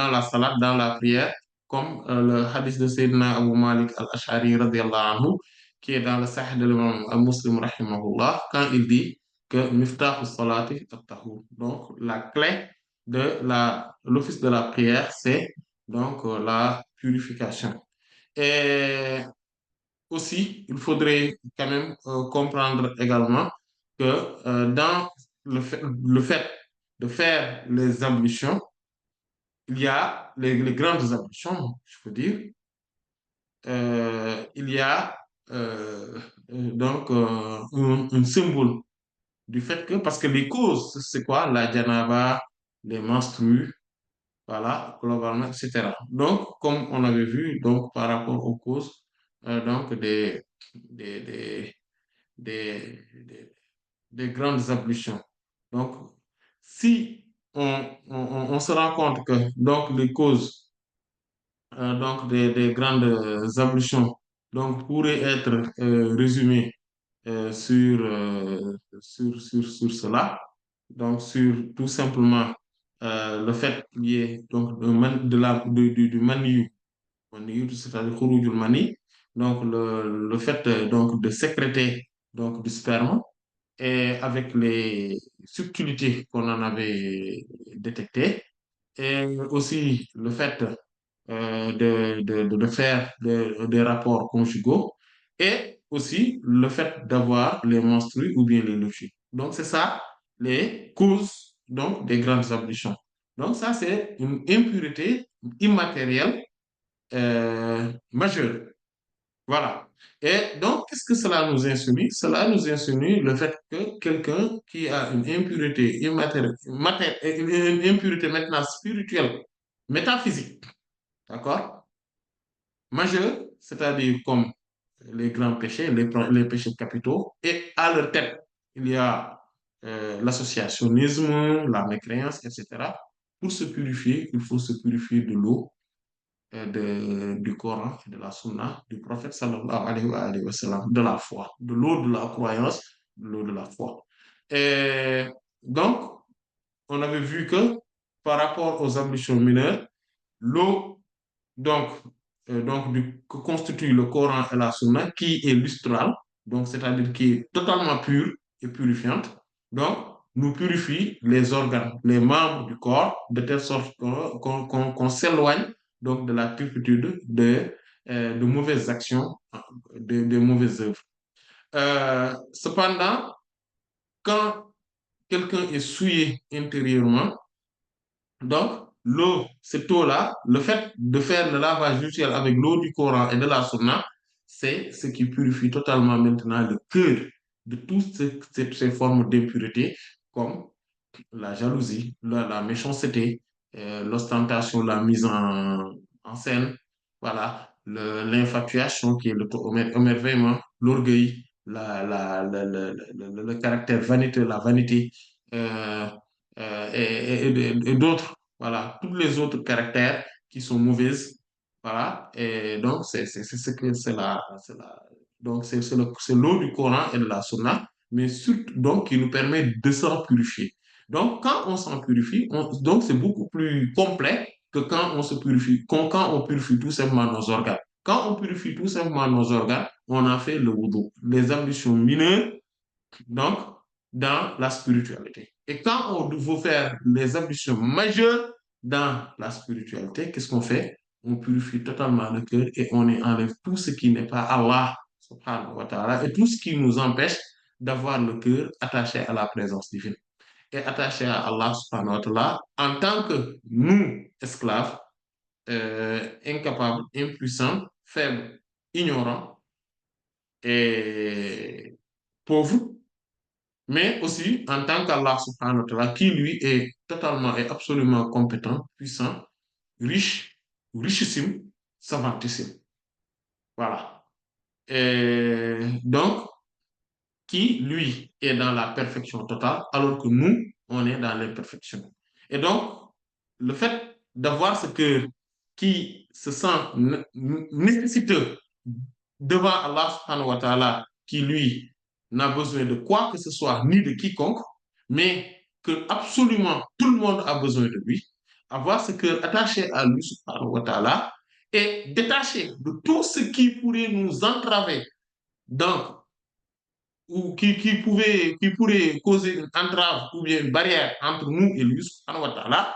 la salat, dans la prière, comme le hadith de Sayyidina Abu Malik al-Ash'ari radiallahu anhu, qui est dans le Sahih de l'imam al-Muslim rahimahullah, quand il dit que miftahu salati at-tahur. Donc la clé de l'office de la prière, c'est donc la purification. Et aussi, il faudrait quand même comprendre également que dans le fait de faire les ablutions, il y a les grandes ablutions, je peux dire, il y a donc un symbole du fait que, parce que les causes, c'est quoi? La janaba, les menstrues, voilà, globalement, etc. Donc, comme on avait vu, donc, par rapport aux causes, donc, des, des, des, des- des grandes ablutions. Donc, si on se rend compte que donc, les causes donc, des grandes ablutions donc, pourraient être résumées sur cela, donc sur tout simplement le fait qu'il y ait donc, du mani, c'est-à-dire khurujul mani, donc le fait donc, de sécréter donc, du sperme, et avec les subtilités qu'on en avait détectées, et aussi le fait de faire des rapports conjugaux, et aussi le fait d'avoir les menstrues ou bien les luttes. Donc, c'est ça les causes donc, des grandes ablutions. Donc, ça, c'est une impureté immatérielle majeure. Voilà. Et donc, qu'est-ce que cela nous insinue? Cela nous insinue le fait que quelqu'un qui a une impureté immatérielle, une impureté maintenant spirituelle, métaphysique, d'accord? Majeure, c'est-à-dire comme les grands péchés, les péchés capitaux, et à leur tête, il y a l'associationnisme, la mécréance, etc. Pour se purifier, il faut se purifier de l'eau du Coran et de la Sunna du prophète sallallahu alayhi wa sallam, de la foi, de l'eau de la croyance, de l'eau de la foi. Et donc, on avait vu que par rapport aux ablutions mineures, l'eau donc, que constitue le Coran et la Sunna, qui est lustrale, donc c'est-à-dire qui est totalement pure et purifiante, donc nous purifie les organes, les membres du corps, de telle sorte qu'on s'éloigne donc de la turpitude de mauvaises actions, de mauvaises œuvres. Cependant, quand quelqu'un est souillé intérieurement, donc, l'eau, cette eau-là, le fait de faire le lavage rituel avec l'eau du Coran et de la Sunna, c'est ce qui purifie totalement maintenant le cœur de toutes ces formes d'impureté, comme la jalousie, la méchanceté, l'ostentation, la mise en scène, voilà, l'infatuation qui est l'émerveillement, l'orgueil, le caractère vaniteux, la vanité, euh, et d'autres, voilà, tous les autres caractères qui sont mauvaises, voilà, et donc c'est ce que donc c'est l'eau du Coran et de la Sunna, mais surtout donc qui nous permet de s'en purifier. Donc, quand on s'en purifie, donc c'est beaucoup plus complet que quand on se purifie, quand on purifie tout simplement nos organes. Quand on purifie tout simplement nos organes, on a fait le wudu, les ablutions mineures, donc dans la spiritualité. Et quand on veut faire les ablutions majeures dans la spiritualité, qu'est-ce qu'on fait? On purifie totalement le cœur et on enlève tout ce qui n'est pas Allah, subhanahu wa ta'ala, et tout ce qui nous empêche d'avoir le cœur attaché à la présence divine et attaché à Allah subhanahu wa ta'ala en tant que nous, esclaves, incapables, impuissants, faibles, ignorants et pauvres, mais aussi en tant qu'Allah subhanahu wa ta'ala qui lui est totalement et absolument compétent, puissant, riche, richissime, savantissime. Voilà. Et donc, qui, lui, est dans la perfection totale, alors que nous, on est dans l'imperfection. Et donc, le fait d'avoir ce cœur qui se sent nécessiteux devant Allah subhanahu wa ta'ala, qui, lui, n'a besoin de quoi que ce soit, ni de quiconque, mais que absolument tout le monde a besoin de lui, avoir ce cœur attaché à lui subhanahu wa ta'ala et détaché de tout ce qui pourrait nous entraver dans ou qui pourrait causer une entrave ou bien une barrière entre nous et lui, subhanahu wa ta'ala.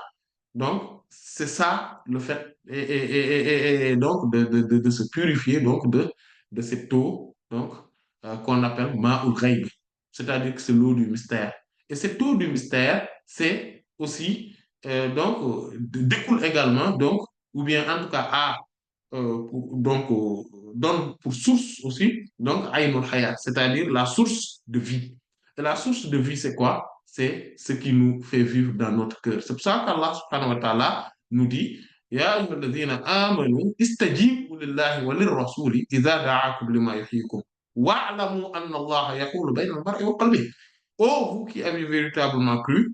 Donc, c'est ça le fait, et donc de se purifier donc de cette eau donc, qu'on appelle ma'ul ghaib, c'est-à-dire que c'est l'eau du mystère. Et cette eau du mystère, c'est aussi, découle également, donc, ou bien en tout cas, donc, donne pour source aussi, donc, Aynul Hayat, c'est-à-dire la source de vie. Et la source de vie, c'est quoi? C'est ce qui nous fait vivre dans notre cœur. C'est pour ça qu'Allah subhanahu wa ta'ala nous dit Ya ayyuhalladhina amanu istajibu lillahi wa lirrasuli idha da'akum lima yuhyikum wa'lamu anna Allah yaqulu bayna al-mar'i wa qalbihi. Ô vous qui avez véritablement cru,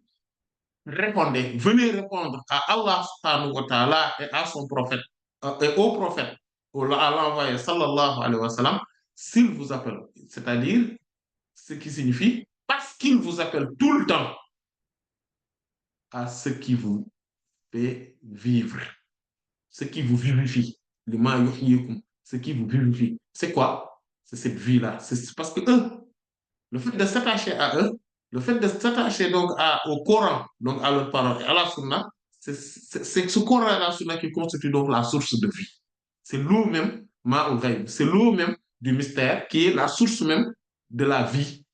répondez, venez répondre à Allah subhanahu wa ta'ala et à son prophète, et au prophète, à l'envoyé sallallahu alayhi wa sallam, s'il vous appelle. C'est-à-dire, ce qui signifie, parce qu'il vous appelle tout le temps à ce qui vous fait vivre, ce qui vous vivifie. Lima yuhyikum, ce qui vous vivifie. C'est quoi? C'est cette vie-là. C'est parce que eux, le fait de s'attacher à eux, le fait de s'attacher donc au Coran, donc à leur parole et à la Sunna, c'est ce Coran et la Sunna qui constitue donc la source de vie. C'est l'eau même, Ma'ul Ghaib, c'est l'eau même du mystère qui est la source même de la vie.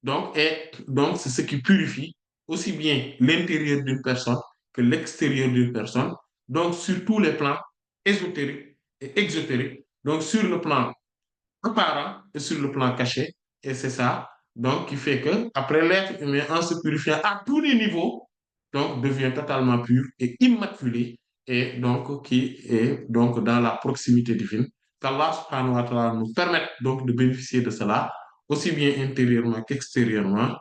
Donc c'est ce qui purifie aussi bien l'intérieur d'une personne que l'extérieur d'une personne. Donc, sur tous les plans ésotériques et exotériques. Donc, sur le plan apparent et sur le plan caché. Et c'est ça, donc, qui fait que après l'être humain, en se purifiant à tous les niveaux, donc, devient totalement pur et immaculé, et donc, qui est donc dans la proximité divine. Qu'Allah subhanahu wa ta'ala nous permette donc de bénéficier de cela, aussi bien intérieurement qu'extérieurement,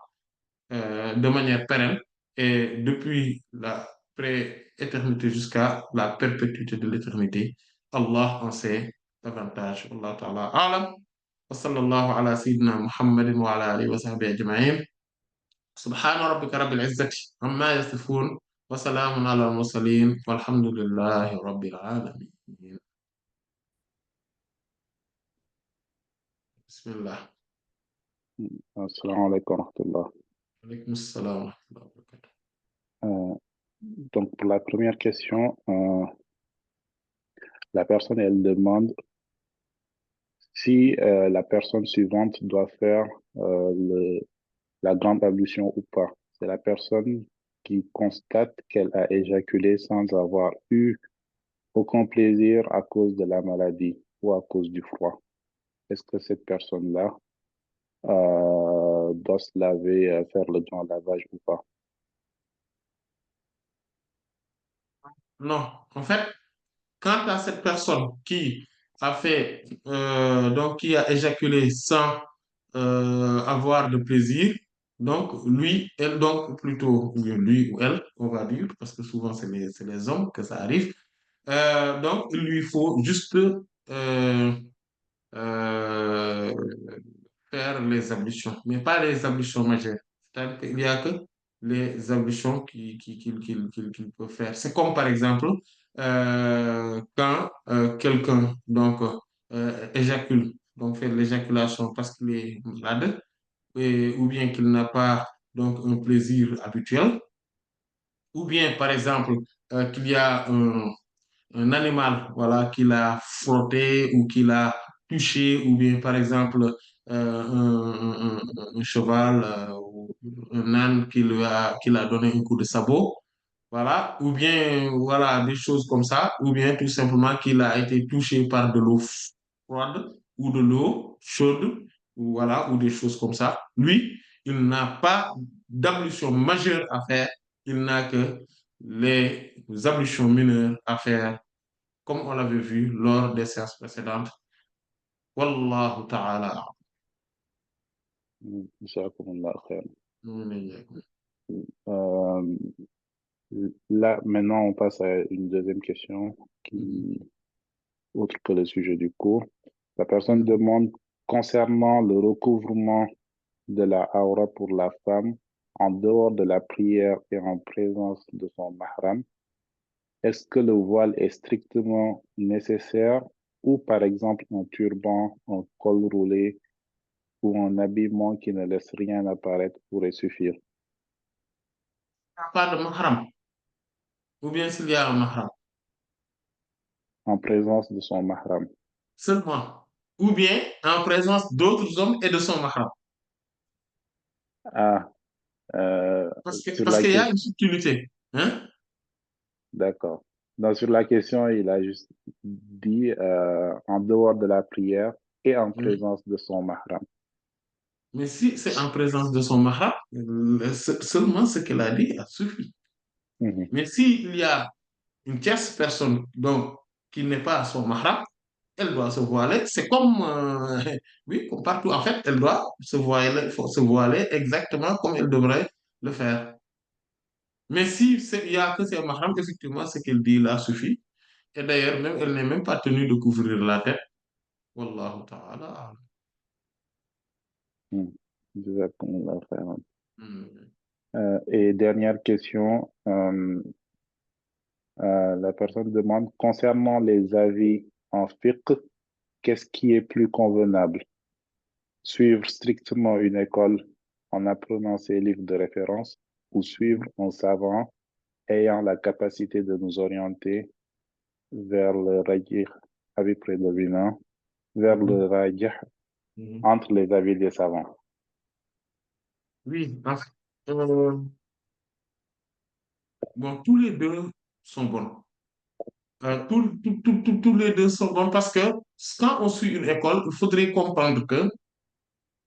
de manière pérenne et depuis la pré-éternité jusqu'à la perpétuité de l'éternité. Allah en sait davantage. Allah ta'ala alam. Wa sallallahu ala sayyidina Muhammadin wa ala alihi wa sahbihi ajma'in. Subhana rabbika rabbil izzati amma yasifun. Wa salamun ala al-mursalin. Walhamdulillahi rabbil alamin. Bismillah. Assalamu alaikum wa rahmatullah. Alaykum assalam wa rahmatullahi wa barakatuh. Donc, pour la première question, la personne, elle demande si la personne suivante doit faire la grande ablution ou pas. C'est la personne qui constate qu'elle a éjaculé sans avoir eu aucun plaisir à cause de la maladie ou à cause du froid. Est-ce que cette personne-là doit se laver, faire le grand lavage ou pas? Non, en fait, quant à cette personne qui a fait, donc qui a éjaculé sans avoir de plaisir, donc lui, elle, donc plutôt ou bien lui ou elle, on va dire, parce que souvent c'est les hommes que ça arrive. Donc il lui faut juste euh, faire les ablutions, mais pas les ablutions majeures. C'est-à-dire qu'il n'y a que les ablutions qu'il peut faire. C'est comme par exemple quand quelqu'un donc éjacule, donc fait l'éjaculation parce qu'il est malade, ou bien qu'il n'a pas donc un plaisir habituel, ou bien par exemple qu'il y a un animal, voilà, qu'il a frotté ou qu'il a touché, ou bien par exemple un cheval ou un âne qui lui a donné un coup de sabot, voilà, ou bien voilà, des choses comme ça, ou bien tout simplement qu'il a été touché par de l'eau froide ou de l'eau chaude, ou voilà, ou des choses comme ça. Lui, il n'a pas d'ablution majeure à faire, il n'a que les ablutions mineures à faire comme on l'avait vu lors des séances précédentes. Wallahu ta'ala. Jazakumullah khair. a'lam. Euh, Là, maintenant, on passe à une deuxième question qui, autre que le sujet du cours. La personne demande concernant le recouvrement de la aura pour la femme en dehors de la prière et en présence de son mahram. Est-ce que le voile est strictement nécessaire ou par exemple un turban, un col roulé ou un habillement qui ne laisse rien apparaître pourrait suffire? Pas de mahram, ou bien s'il y a un mahram, En présence de son mahram. seulement, ou bien en présence d'autres hommes et de son mahram. Ah, sur Parce la qu'il y a question, une subtilité. Hein? d'accord. Donc, sur la question, il a juste dit en dehors de la prière et en Oui. présence de son mahram. Mais si c'est en présence de son mahram, seulement ce qu'elle a dit a suffi. Mhm, Mais s'il y a une tierce personne, donc, qui n'est pas son mahram, elle doit se voiler. C'est comme, oui, comme partout, en fait, elle doit se voiler, faut se voiler exactement comme elle devrait le faire. Mais si il y a que ses mahram, effectivement, ce qu'elle dit là suffit. Et d'ailleurs, même, elle n'est même pas tenue de couvrir la tête. Wallahu ta'ala. Hmm. Jazakumullah khairan. Hmm. Et dernière question, la personne demande concernant les avis en fiqh, qu'est-ce qui est plus convenable? Suivre strictement une école en apprenant ses livres de référence ou suivre un savant ayant la capacité de nous orienter vers le rajih, avis prédominant, vers Mhm. le rajih Mhm. entre les avis des savants. Oui, en fait, euh, bon, tous les deux sont bons. Tous les deux sont bons parce que quand on suit une école, il faudrait comprendre que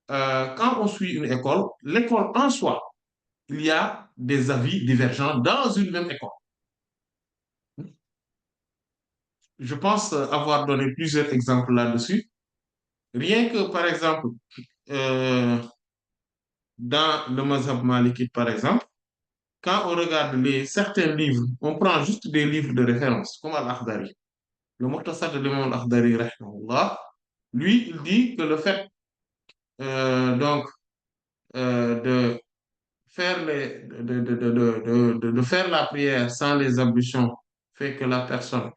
quand on suit une école, l'école en soi, il y a des avis divergents dans une même école. Je pense avoir donné plusieurs exemples là-dessus. Rien que, par exemple, euh, dans le mazhab maliki, par exemple, quand on regarde certains livres, on prend juste des livres de référence, comme Al-Akhdari. Le Mukhtasar de l'imam Al-Akhdari, rahimahullah, lui, il dit que le fait donc de faire de faire la prière sans les ablutions fait que la personne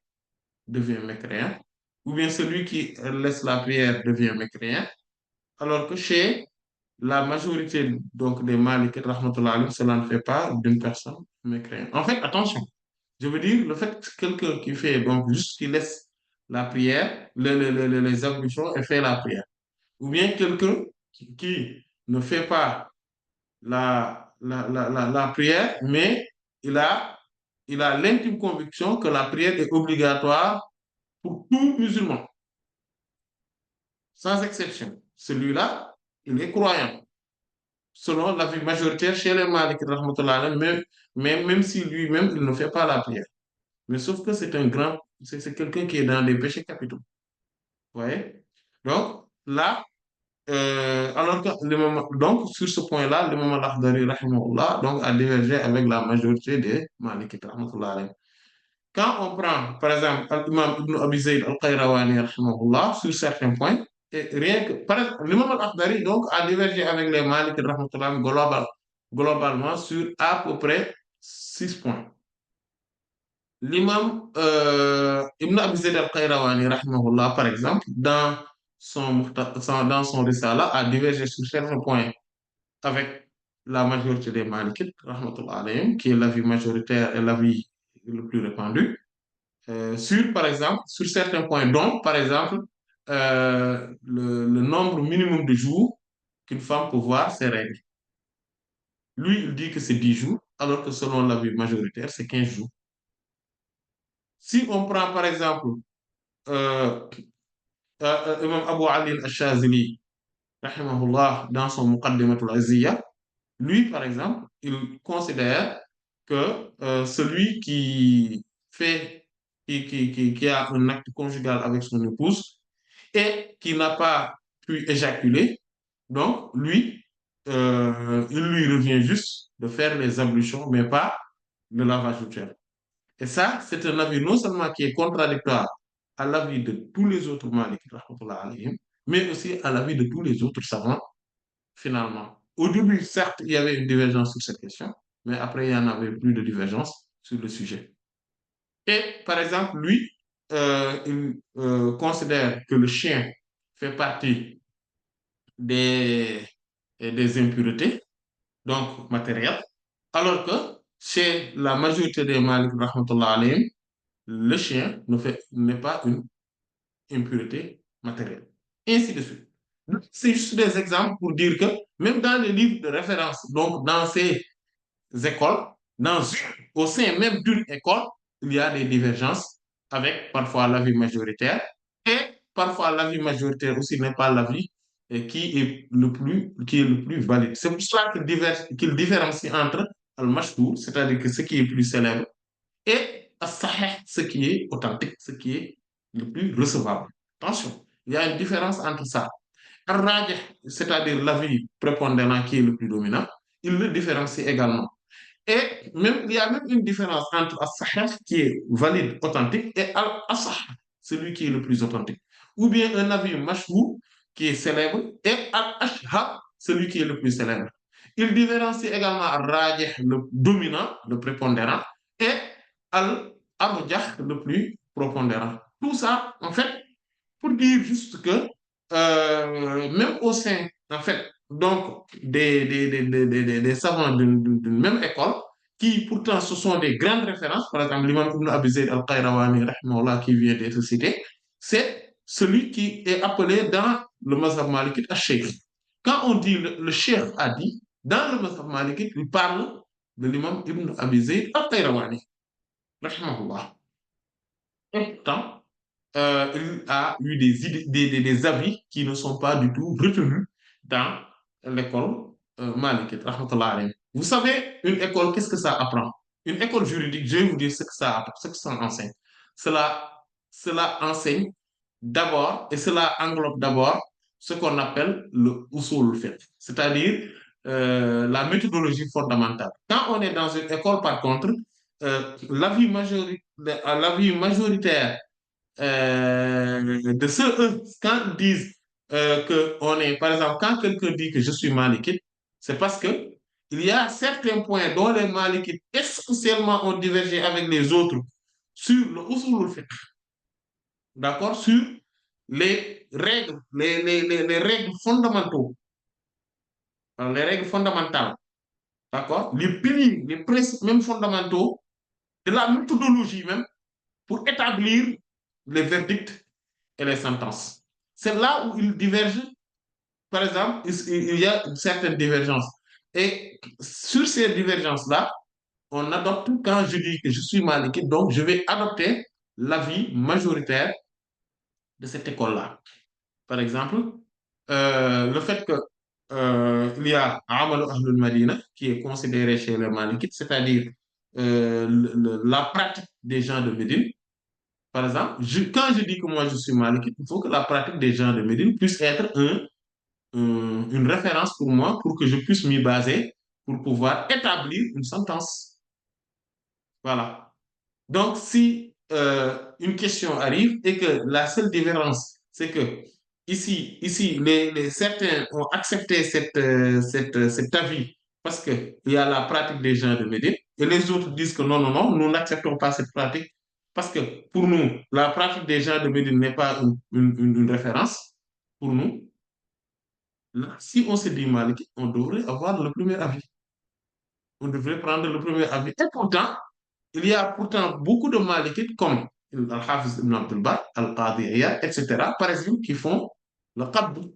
devient mécréant, ou bien celui qui laisse la prière devient mécréant, alors que chez la majorité donc des Malikites, rahmatullah alayhim, cela ne fait pas d'une personne mécréante. En fait, attention, je veux dire, le fait que quelqu'un qui fait donc juste qui laisse la prière, les ablutions et fait la prière, ou bien quelqu'un qui ne fait pas la prière, mais il a, il a l'intime conviction que la prière est obligatoire pour tout musulman, sans exception. Celui-là, il est croyant, selon l'avis majoritaire chez les Malikites, rahmatullah alayhim, même si lui-même, il ne fait pas la prière. Mais sauf que c'est quelqu'un qui est dans des péchés capitaux. Vous voyez? Donc, là, alors que donc, sur ce point-là, l'imam al-Akhdari, rahimahullah, donc, a divergé avec la majorité des Malikites, rahmatullah alayhim. Quand on prend, par exemple, l'imam Ibn Abi Zayd al-Qayrawani, rahimahullah, sur certains points, et rien que, par exemple, l'imam al-Akhdari, donc, a divergé avec les Malikites, rahmatullah alayhim, globalement sur à peu près 6 points. L'imam Ibn Abi Zayd al-Qayrawani, rahimahullah, par exemple, dans son risala, a divergé sur certains points avec la majorité des Malikites, rahmatullah alayhim, qui est l'avis majoritaire et l'avis le plus répandu, sur, par exemple, sur certains points, dont, par exemple, le nombre minimum de jours qu'une femme peut voir ses règles. Lui, il dit que c'est 10 jours, alors que selon l'avis majoritaire, c'est 15 jours. Si on prend, par exemple, euh, Imam Abu Ali al-Shazili, rahimahullah, dans son Muqaddimatul Aziyya, lui, par exemple, il considère que celui qui fait, qui a un acte conjugal avec son épouse et qui n'a pas pu éjaculer, donc lui, il lui revient juste de faire les ablutions, mais pas le lavage du terre. Et ça, c'est un avis non seulement qui est contradictoire à l'avis de tous les autres Malikites, rahmatullah alayhim, mais aussi à l'avis de tous les autres savants, finalement. Au début, certes, il y avait une divergence sur cette question, mais après, il n'y en avait plus de divergence sur le sujet. Et, par exemple, lui, il considère que le chien fait partie des, des impuretés, donc matérielles, alors que chez la majorité des Malikites, rahmatullah alayhim, le chien n'est pas une impureté matérielle. Ainsi de suite. C'est juste des exemples pour dire que même dans les livres de référence, donc dans ces écoles, au sein même d'une école, il y a des divergences avec parfois l'avis majoritaire et parfois l'avis majoritaire aussi n'est pas l'avis qui est le plus valide. C'est pour cela qu'il différencie entre al-mashhur, c'est-à-dire que ce qui est plus célèbre, et as-sahih, ce qui est authentique, ce qui est le plus recevable. Attention, il y a une différence entre ça. Ar-rajih, c'est-à-dire l'avis prépondérant qui est le plus dominant, il le différencie également. Et même, il y a même une différence entre as-sahih, qui est valide, authentique, et al-asah, celui qui est le plus authentique. Ou bien un avis mashhur, qui est célèbre, et al-ashhar, celui qui est le plus célèbre. Il différencie également al-rajih, le dominant, le prépondérant, et al-arjah, le plus prépondérant. Tout ça, en fait, pour dire juste que même au sein, en fait, donc des savants d'une même école, qui pourtant ce sont des grandes références, par exemple l'imam Ibn Abi Zayd al-Qayrawani, rahimahullah, qui vient d'être cité, c'est celui qui est appelé dans le mazhab malikite al-sheikh. Quand on dit le cheikh a dit, dans le mazhab malikite, il parle de l'imam Ibn Abi Zayd al-Qayrawani, rahimahullah. Et pourtant, il a eu des avis qui ne sont pas du tout retenus dans l'école malikite, rahmatullah alayhi. Vous savez, une école, qu'est-ce que ça apprend? Une école juridique, je vais vous dire ce que ça apprend, ce que ça enseigne. Cela, cela enseigne d'abord, et cela englobe d'abord ce qu'on appelle le usul fiqh, c'est-à-dire la méthodologie fondamentale. Quand on est dans une école, par contre, l'avis majoritaire de ceux, quand ils disent que on est, par exemple, quand quelqu'un dit que je suis malikite, c'est parce que il y a certains points dont les malikites essentiellement ont divergé avec les autres sur le usul fiqh, d'accord, sur les règles, les règles fondamentaux, les règles fondamentales, d'accord, les piliers, les principes même fondamentaux de la méthodologie même pour établir les verdicts et les sentences. C'est là où ils divergent. Par exemple, il y a certaines divergences. Et sur ces divergences-là, on adopte, quand je dis que je suis malikite, donc je vais adopter l'avis majoritaire de cette école-là. Par exemple, le fait que il y a Amal Ahlul Madina qui est considéré chez les malikites, c'est-à-dire la pratique des gens de Médine. Par exemple, quand je dis que moi je suis malikite, il faut que la pratique des gens de Médine puisse être une référence pour moi, pour que je puisse m'y baser, pour pouvoir établir une sentence. Voilà. Donc, si une question arrive et que la seule différence, c'est que ici certains ont accepté cet avis parce qu'il y a la pratique des gens de Médine, et les autres disent que non, non, non, nous n'acceptons pas cette pratique parce que pour nous, la pratique des gens de Médine n'est pas une référence pour nous. Là, si on se dit Maliki, on devrait avoir le premier avis. On devrait prendre le premier avis. Et pourtant, il y a pourtant beaucoup de Malikites comme Al-Hafiz ibn Abdul Bar, Al-Qadi Iyad, etc., par exemple, qui font le qabd,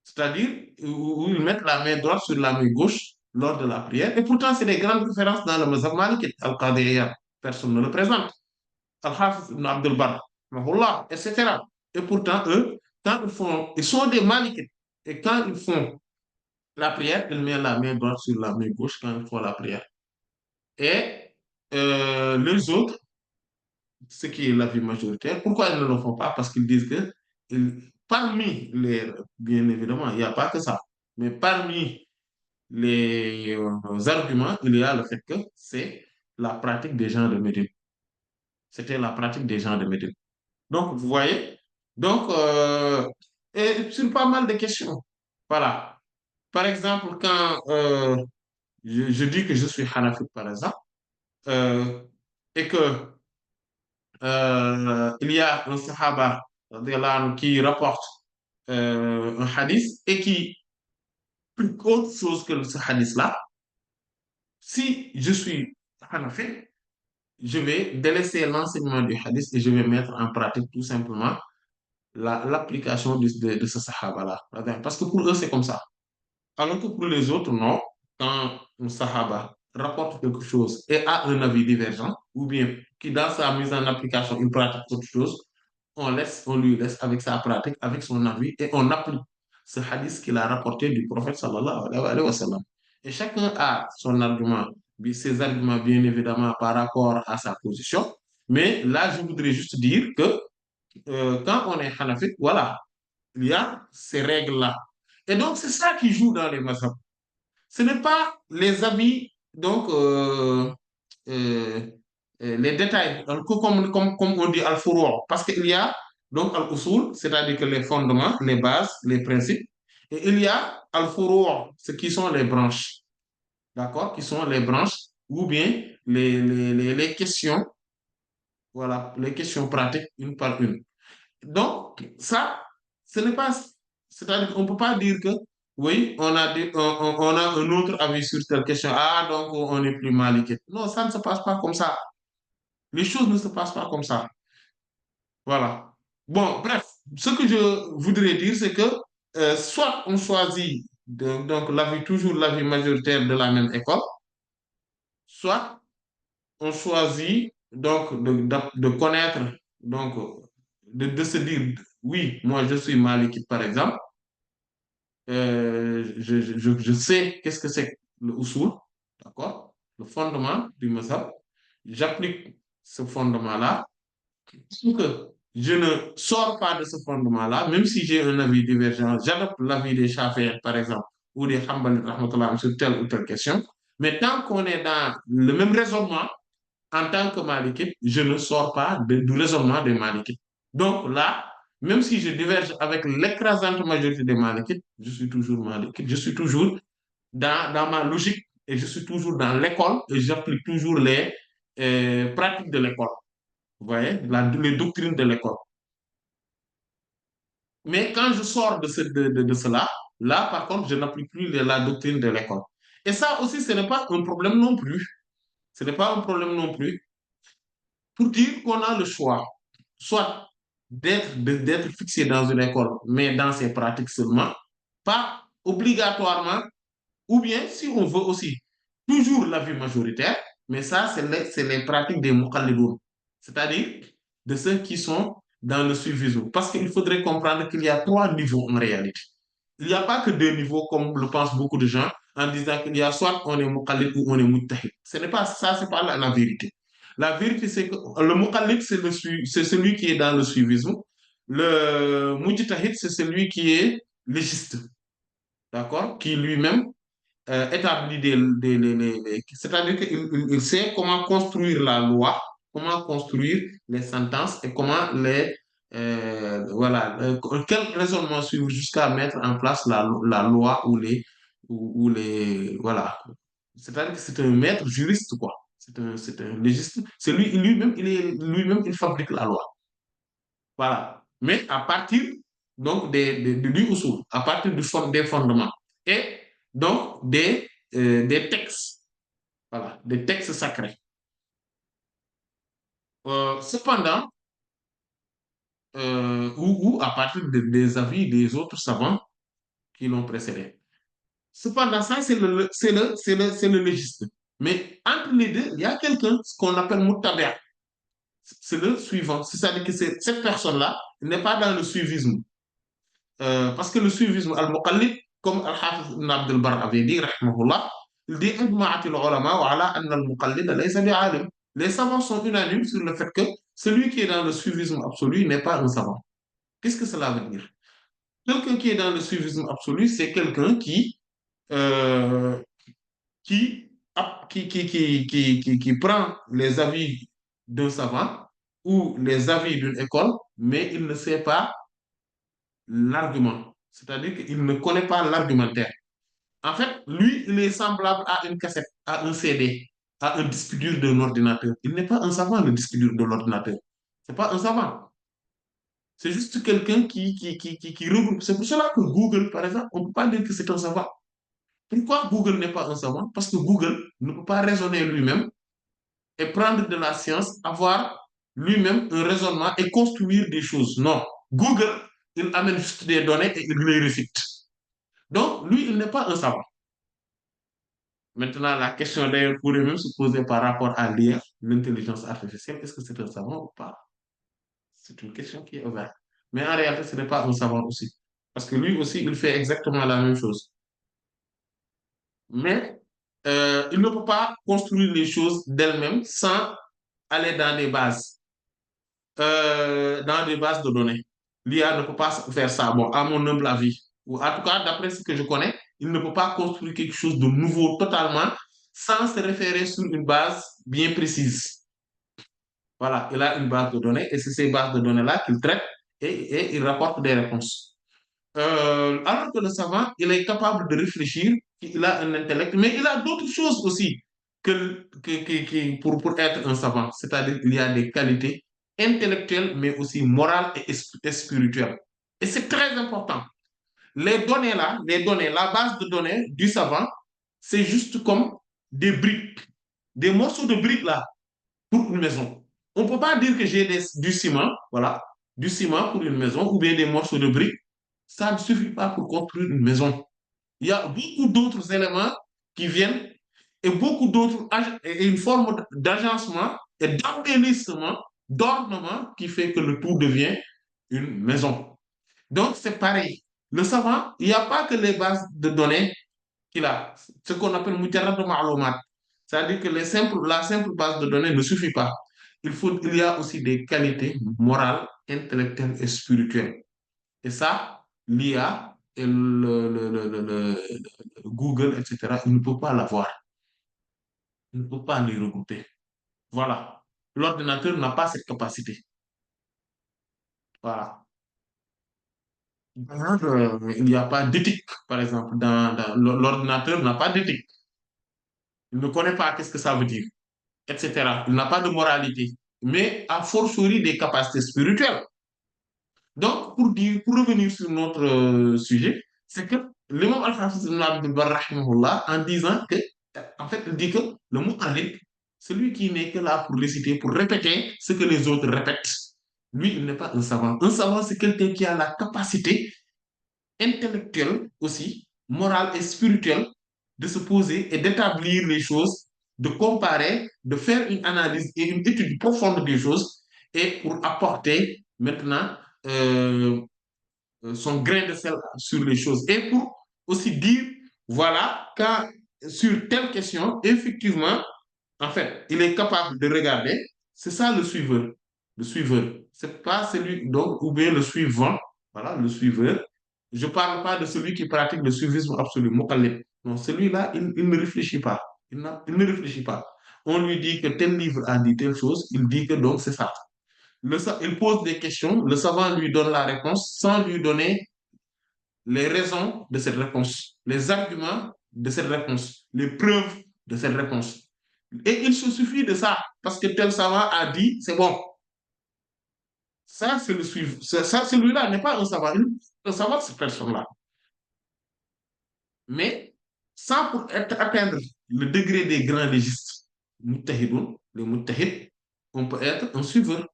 c'est-à-dire où ils mettent la main droite sur la main gauche lors de la prière. Et pourtant, c'est des grandes références dans le mazhab malikite, Al-Qadi Iyad. Personne ne le présente. Al-Hafiz ibn Abdul Bar, Mahullah, etc. Et pourtant, eux, quand ils sont des Malikites. Et quand ils font la prière, ils mettent la main droite sur la main gauche quand ils font la prière. Et les autres, ce qui est l'avis majoritaire, pourquoi ils ne le font pas? Parce qu'ils disent que parmi les, bien évidemment, il n'y a pas que ça, mais parmi les arguments, il y a le fait que c'est la pratique des gens de Médine. C'était la pratique des gens de Médine. Donc, vous voyez, donc, et sur pas mal de questions. Voilà. Par exemple, quand je dis que je suis Hanafite, par exemple, euh, et que il y a un Sahaba radiallahu anhu, qui rapporte un hadith et qui plus autre chose que ce hadith-là, si je suis Hanafi, je vais délaisser l'enseignement du hadith et je vais mettre en pratique tout simplement l'application de ce Sahaba-là. Parce que pour eux, c'est comme ça. Alors que pour les autres, non. Quand un Sahaba rapporte quelque chose et a un avis divergent, ou bien qui dans sa mise en application, il pratique autre chose, on lui laisse avec sa pratique, avec son avis, et on applique ce hadith qu'il a rapporté du prophète sallallahu alayhi wa sallam. Et chacun a son argument, ses arguments bien évidemment par rapport à sa position, Mais là, je voudrais juste dire que quand on est hanafite, voilà, il y a ces règles-là. Et donc, c'est ça qui joue dans les mazhabs. Ce n'est pas les avis, donc, euh, les détails, donc, comme on dit al-furu', parce qu'il y a donc al-usul, c'est-à-dire que les fondements, les bases, les principes, et il y a al-furu', ce qui sont les branches, d'accord, qui sont les branches, ou bien les questions, voilà, les questions pratiques une par une. Donc, ça, ce n'est pas, c'est-à-dire qu'on ne peut pas dire que, oui, on a un autre avis sur telle question, ah, donc on n'est plus malikite. Non, ça ne se passe pas comme ça. Les choses ne se passent pas comme ça. Voilà. Bon, bref, ce que je voudrais dire, c'est que soit on choisit donc l'avis, toujours l'avis majoritaire de la même école, soit on choisit donc de connaître, donc de se dire, oui, moi je suis malikite par exemple, je sais qu'est-ce que c'est le usul, d'accord, le fondement du mazhab, j'applique ce fondement-là, pour que je ne sors pas de ce fondement-là, même si j'ai un avis divergent, j'adopte l'avis des Shafi'ites par exemple, ou des Hanbalites rahmatullah sur telle ou telle question, mais tant qu'on est dans le même raisonnement, en tant que Malikite, je ne sors pas du raisonnement des Malikites. Donc là, même si je diverge avec l'écrasante majorité des Malikites, je suis toujours Malikite, je suis toujours dans ma logique et je suis toujours dans l'école et j'applique toujours les pratiques de l'école. Vous voyez, les doctrines de l'école. Mais quand je sors de cela, là, par contre, je n'applique plus la doctrine de l'école. Et ça aussi, ce n'est pas un problème non plus. Ce n'est pas un problème non plus pour dire qu'on a le choix, soit d'être fixé dans une école, mais dans ses pratiques seulement, pas obligatoirement, ou bien si on veut aussi toujours l'avis majoritaire, mais ça, c'est les pratiques des muqallidoun, c'est-à-dire de ceux qui sont dans le suivisme. Parce qu'il faudrait comprendre qu'il y a trois niveaux en réalité. Il n'y a pas que deux niveaux, comme le pensent beaucoup de gens, en disant qu'il y a soit on est muqallid ou on est muttahid. Ce n'est pas ça, c'est pas la vérité. La vérité, c'est que le muqallid, c'est celui qui est dans le suivisme. Le mujtahid, c'est celui qui est légiste, d'accord? Qui lui-même établit c'est-à-dire qu'il il sait comment construire la loi, comment construire les sentences et comment voilà, quel raisonnement suivre jusqu'à mettre en place la loi voilà. C'est-à-dire que c'est un maître juriste, quoi. C'est un légiste. C'est lui-même, il fabrique la loi. Voilà. Mais à partir donc du usul, à partir des fondements et donc des textes, voilà, des textes sacrés. Cependant, ou à partir des avis des autres savants qui l'ont précédé. Cependant, ça, c'est le légiste. Mais entre les deux, il y a quelqu'un, ce qu'on appelle muttabi'. C'est le suivant. C'est-à-dire que cette personne-là n'est pas dans le suivisme. Parce que le suivisme al-muqallid, comme Al-Hafiz ibn Abd al-Barr avait dit, rahimahullah, il dit ajma'at al-ulama wa ala anna al-muqallid laysa bi'alim. Les savants sont unanimes sur le fait que celui qui est dans le suivisme absolu n'est pas un savant. Qu'est-ce que cela veut dire? Quelqu'un qui est dans le suivisme absolu, c'est quelqu'un euh, qui, qui prend les avis d'un savant ou les avis d'une école, mais il ne sait pas l'argument. C'est-à-dire qu'il ne connaît pas l'argumentaire. En fait, lui, il est semblable à une cassette, à un CD, à un disque dur d'un ordinateur. Il n'est pas un savant, le disque dur de l'ordinateur. C'est pas un savant. C'est juste quelqu'un qui regroupe. C'est pour cela que Google, par exemple, on ne peut pas dire que c'est un savant. Pourquoi Google n'est pas un savant? Parce que Google ne peut pas raisonner lui-même et prendre de la science, avoir lui-même un raisonnement et construire des choses. Non. Google, il amène juste des données et il les récite. Donc, lui, il n'est pas un savant. Maintenant, la question d'ailleurs pourrait même se poser par rapport à l'IA, l'intelligence artificielle. Est-ce que c'est un savant ou pas? C'est une question qui est ouverte. Mais en réalité, ce n'est pas un savant aussi. Parce que lui aussi, il fait exactement la même chose. Mais il ne peut pas construire les choses d'elle-même sans aller dans les bases. dans des bases de données. L'IA ne peut pas faire ça, bon, à mon humble avis. Ou en tout cas, d'après ce que je connais, il ne peut pas construire quelque chose de nouveau totalement sans se référer sur une base bien précise. Voilà, il a une base de données et c'est ces bases de données-là qu'il traite et il rapporte des réponses. Alors que le savant, il est capable de réfléchir, il a un intellect, mais il a d'autres choses aussi pour être un savant. C'est-à-dire qu'il y a des qualités intellectuelles, mais aussi morales et spirituelles. Et c'est très important. Les données là, les données, la base de données du savant, c'est juste comme des briques, des morceaux de briques là pour une maison. On ne peut pas dire que j'ai du ciment, voilà, du ciment pour une maison ou bien des morceaux de briques. Ça ne suffit pas pour construire une maison. Il y a beaucoup d'autres éléments qui viennent et beaucoup d'autres, et une forme d'agencement et d'embellissement, d'ornement qui fait que le tout devient une maison. Donc, c'est pareil. Le savant, il n'y a pas que les bases de données qu'il a, ce qu'on appelle mujarrad de ma'lumat. C'est-à-dire que la simple base de données ne suffit pas. Il y a aussi des qualités morales, intellectuelles et spirituelles. Et ça, l'IA et le Google, etc., il ne peut pas l'avoir. Il ne peut pas les regrouper. Voilà. L'ordinateur n'a pas cette capacité. Voilà. Il n'y a pas d'éthique, par exemple. L'ordinateur n'a pas d'éthique. Il ne connaît pas qu'est-ce que ça veut dire, etc. Il n'a pas de moralité. Mais a fortiori des capacités spirituelles. Donc, pour revenir sur notre sujet, c'est que l'imam Al-Hafiz ibn Abd al-Barr, rahimahullah, en disant que, en fait, il dit que le muqallid, celui qui n'est que là pour réciter, pour répéter ce que les autres répètent, lui, il n'est pas un savant. Un savant, c'est quelqu'un qui a la capacité intellectuelle aussi, morale et spirituelle, de se poser et d'établir les choses, de comparer, de faire une analyse et une étude profonde des choses, et pour apporter maintenant euh, son grain de sel sur les choses. Et pour aussi dire, voilà, quand sur telle question, effectivement, en fait, il est capable de regarder, c'est ça le suiveur. Le suiveur. C'est pas celui, donc, ou bien le suivant, voilà, le suiveur. Je ne parle pas de celui qui pratique le suivisme absolu, Mokalleb. Non, celui-là, il ne réfléchit pas. Il ne réfléchit pas. On lui dit que tel livre a dit telle chose, il dit que donc c'est ça. Il pose des questions, le savant lui donne la réponse sans lui donner les raisons de cette réponse, les arguments de cette réponse, les preuves de cette réponse. Et il se suffit de ça, parce que tel savant a dit, c'est bon. Ça, c'est le suivant. Ça, celui-là n'est pas un savant. Un savant, cette personne-là. Mais sans pour atteindre le degré des grands légistes, les muttahid, on peut être un suiveur.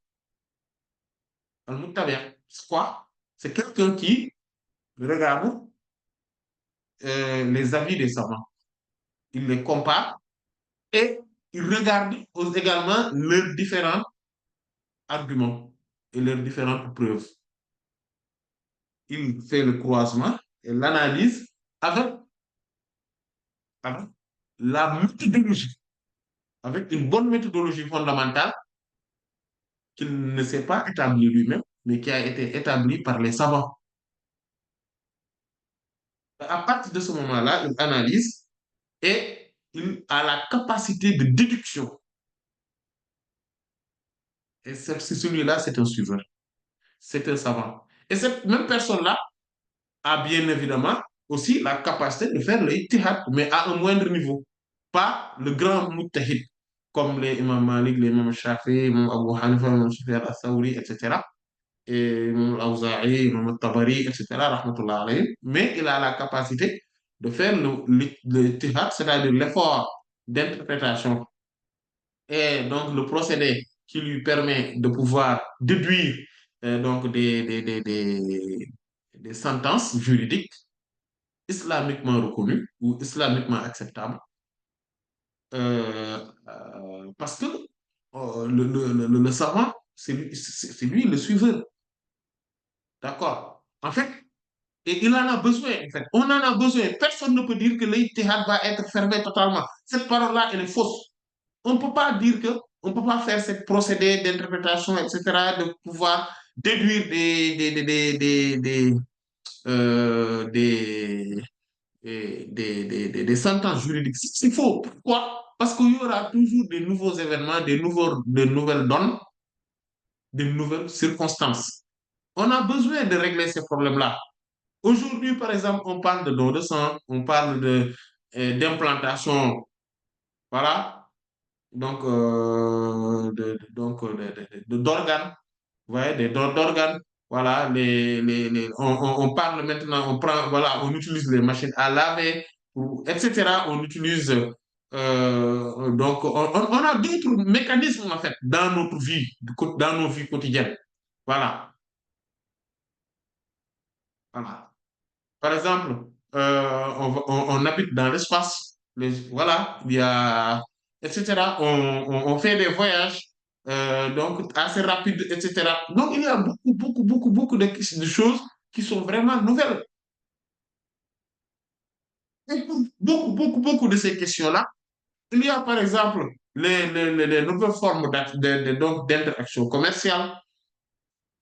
C'est quoi? C'est quelqu'un qui regarde les avis des savants. Il les compare et il regarde également leurs différents arguments et leurs différentes preuves. Il fait le croisement et l'analyse avec, avec la méthodologie, avec une bonne méthodologie fondamentale qu'il ne s'est pas établie lui-même, mais qui a été établie par les savants. À partir de ce moment-là, il analyse et il a la capacité de déduction. Et celui-là, c'est un suiveur, c'est un savant. Et cette même personne-là a bien évidemment aussi la capacité de faire le ittihad, mais à un moindre niveau. Pas le grand muttahid, comme les imams Malik, les imams Shafi, imam Abu Hanifa, imam Sufyan al-Thawri, etc. Et imam al-Awza'i, imam al-Tabari, etc. Rahmatullah alayhi. Mais il a la capacité de faire le ittihad, c'est-à-dire l'effort d'interprétation et donc le procédé qui lui permet de pouvoir déduire donc des sentences juridiques islamiquement reconnues ou islamiquement acceptables. Parce que le savant, c'est lui le suiveur. D'accord? En fait, et il en a besoin, en fait. On en a besoin. Personne ne peut dire que l'ijtihad va être fermé totalement. Cette parole-là, elle est fausse. On ne peut pas dire que on peut pas faire ce procédé d'interprétation, etc., de pouvoir déduire des, des sentences juridiques. C'est faux. Pourquoi? Parce qu'il y aura toujours des nouveaux événements, de nouvelles donnes, de nouvelles circonstances. On a besoin de régler ces problèmes-là. Aujourd'hui, par exemple, on parle de don de sang, on parle d'implantation, voilà, donc d'organes, vous voyez, des dons d'organes, voilà, on parle maintenant, on prend, voilà, on utilise les machines à laver, etc. On utilise, donc, on a d'autres mécanismes, en fait, dans notre vie, dans nos vies quotidiennes. Voilà, voilà. Par exemple, on habite dans l'espace, voilà, il y a, etc. On fait des voyages, donc assez rapides, etc. Donc, il y a beaucoup de choses qui sont vraiment nouvelles. Et pour beaucoup de ces questions-là, il y a par exemple les nouvelles formes donc d'interaction commerciale.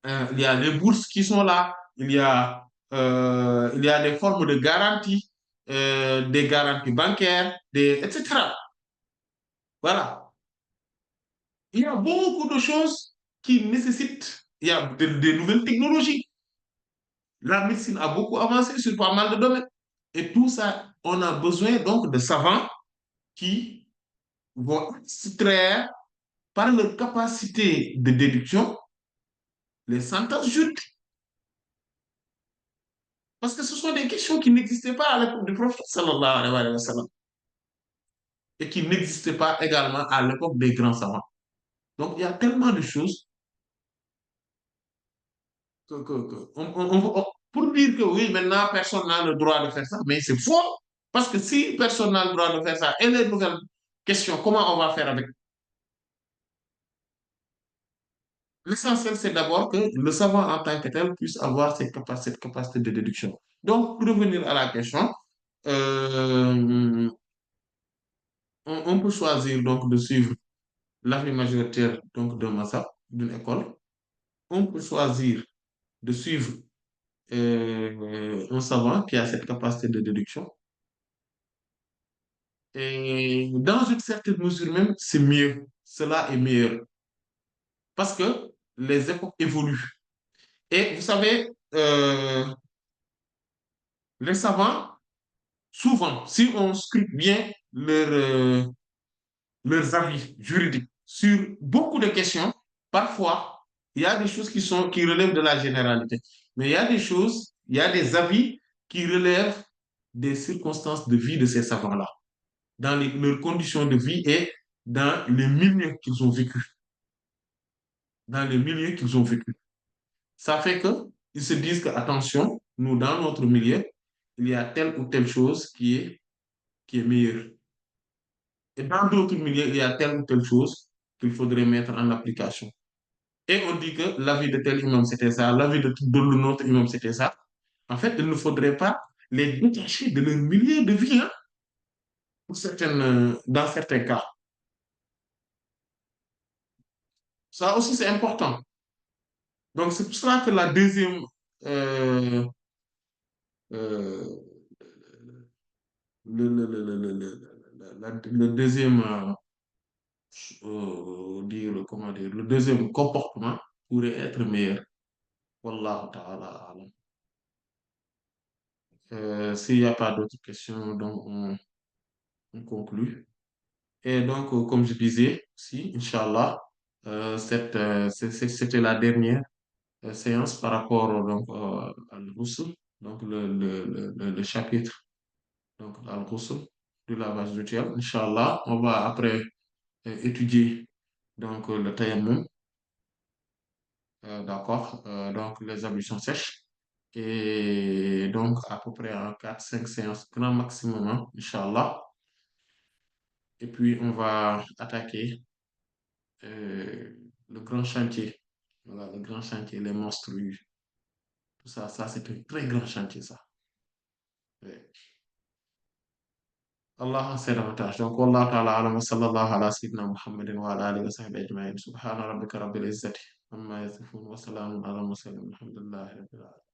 Il y a les bourses qui sont là, il y a des formes de garantie, des garanties bancaires, etc. Voilà. Il y a beaucoup de choses qui nécessitent, il y a des nouvelles technologies. La médecine a beaucoup avancé sur pas mal de domaines. Et tout ça, on a besoin donc de savants qui vont extraire par leur capacité de déduction les sentences juridiques. Parce que ce sont des questions qui n'existaient pas à l'époque du prophète sallallahu alayhi wa sallam et qui n'existaient pas également à l'époque des grands savants. Donc, il y a tellement de choses pour dire que oui, maintenant, personne n'a le droit de faire ça, mais c'est faux. Parce que si personne n'a le droit de faire ça, et les nouvelles questions, comment on va faire avec? L'essentiel, c'est d'abord que le savant en tant que tel puisse avoir cette capacité de déduction. Donc, pour revenir à la question, euh, on peut choisir donc de suivre l'avis majoritaire donc d'un massaf, d'une école. On peut choisir de suivre un savant qui a cette capacité de déduction. Et dans une certaine mesure même, c'est mieux. Cela est meilleur. Parce que les époques évoluent. Et vous savez, les savants, souvent, si on scrute bien leurs avis juridiques sur beaucoup de questions, parfois, il y a des choses qui relèvent de la généralité. Mais il y a des choses, il y a des avis qui relèvent des circonstances de vie de ces savants-là, dans leurs conditions de vie et dans les milieux qu'ils ont vécus. Dans les milieux qu'ils ont vécus. Ça fait qu'ils se disent que, attention, nous, dans notre milieu, il y a telle ou telle chose qui est meilleure. Et dans d'autres milieux, il y a telle ou telle chose qu'il faudrait mettre en application. Et on dit que l'avis de tel imam, c'était ça, l'avis de l'autre imam, c'était ça. En fait, il ne faudrait pas les détacher de leur milieu de vie, hein, dans certains cas. Ça aussi, c'est important. Donc, c'est pour cela que euh, euh, le deuxième, comment dire, le deuxième comportement pourrait être meilleur. Wallahu ta'ala a'lam. S'il n'y a pas d'autres questions, donc on conclut. Et donc, comme je disais, si, Inch'Allah, c'était la dernière séance par rapport donc, à l'Ghusl, donc le chapitre donc, al-Ghusl du lavage rituel. Inch'Allah, on va après étudier donc, le tayammum, d'accord, donc les ablutions sèches. Et donc, à peu près en 4 5 séances, grand maximum, hein, Inch'Allah. Et puis, on va attaquer le grand chantier. Voilà, le grand chantier, les monstrues. Tout ça, ça c'est un très grand chantier, ça. Ouais. Allah c'est davantage. Donc, wallahu ta'ala a'lam wa sallallahu ala sayyidina Muhammadin wa ala alihi wa sahbihi ajma'in. Subhana rabbika rabbil izzati amma yasifun wa salamun ala al mursalin. Alhamdulillahi rabbil alamin.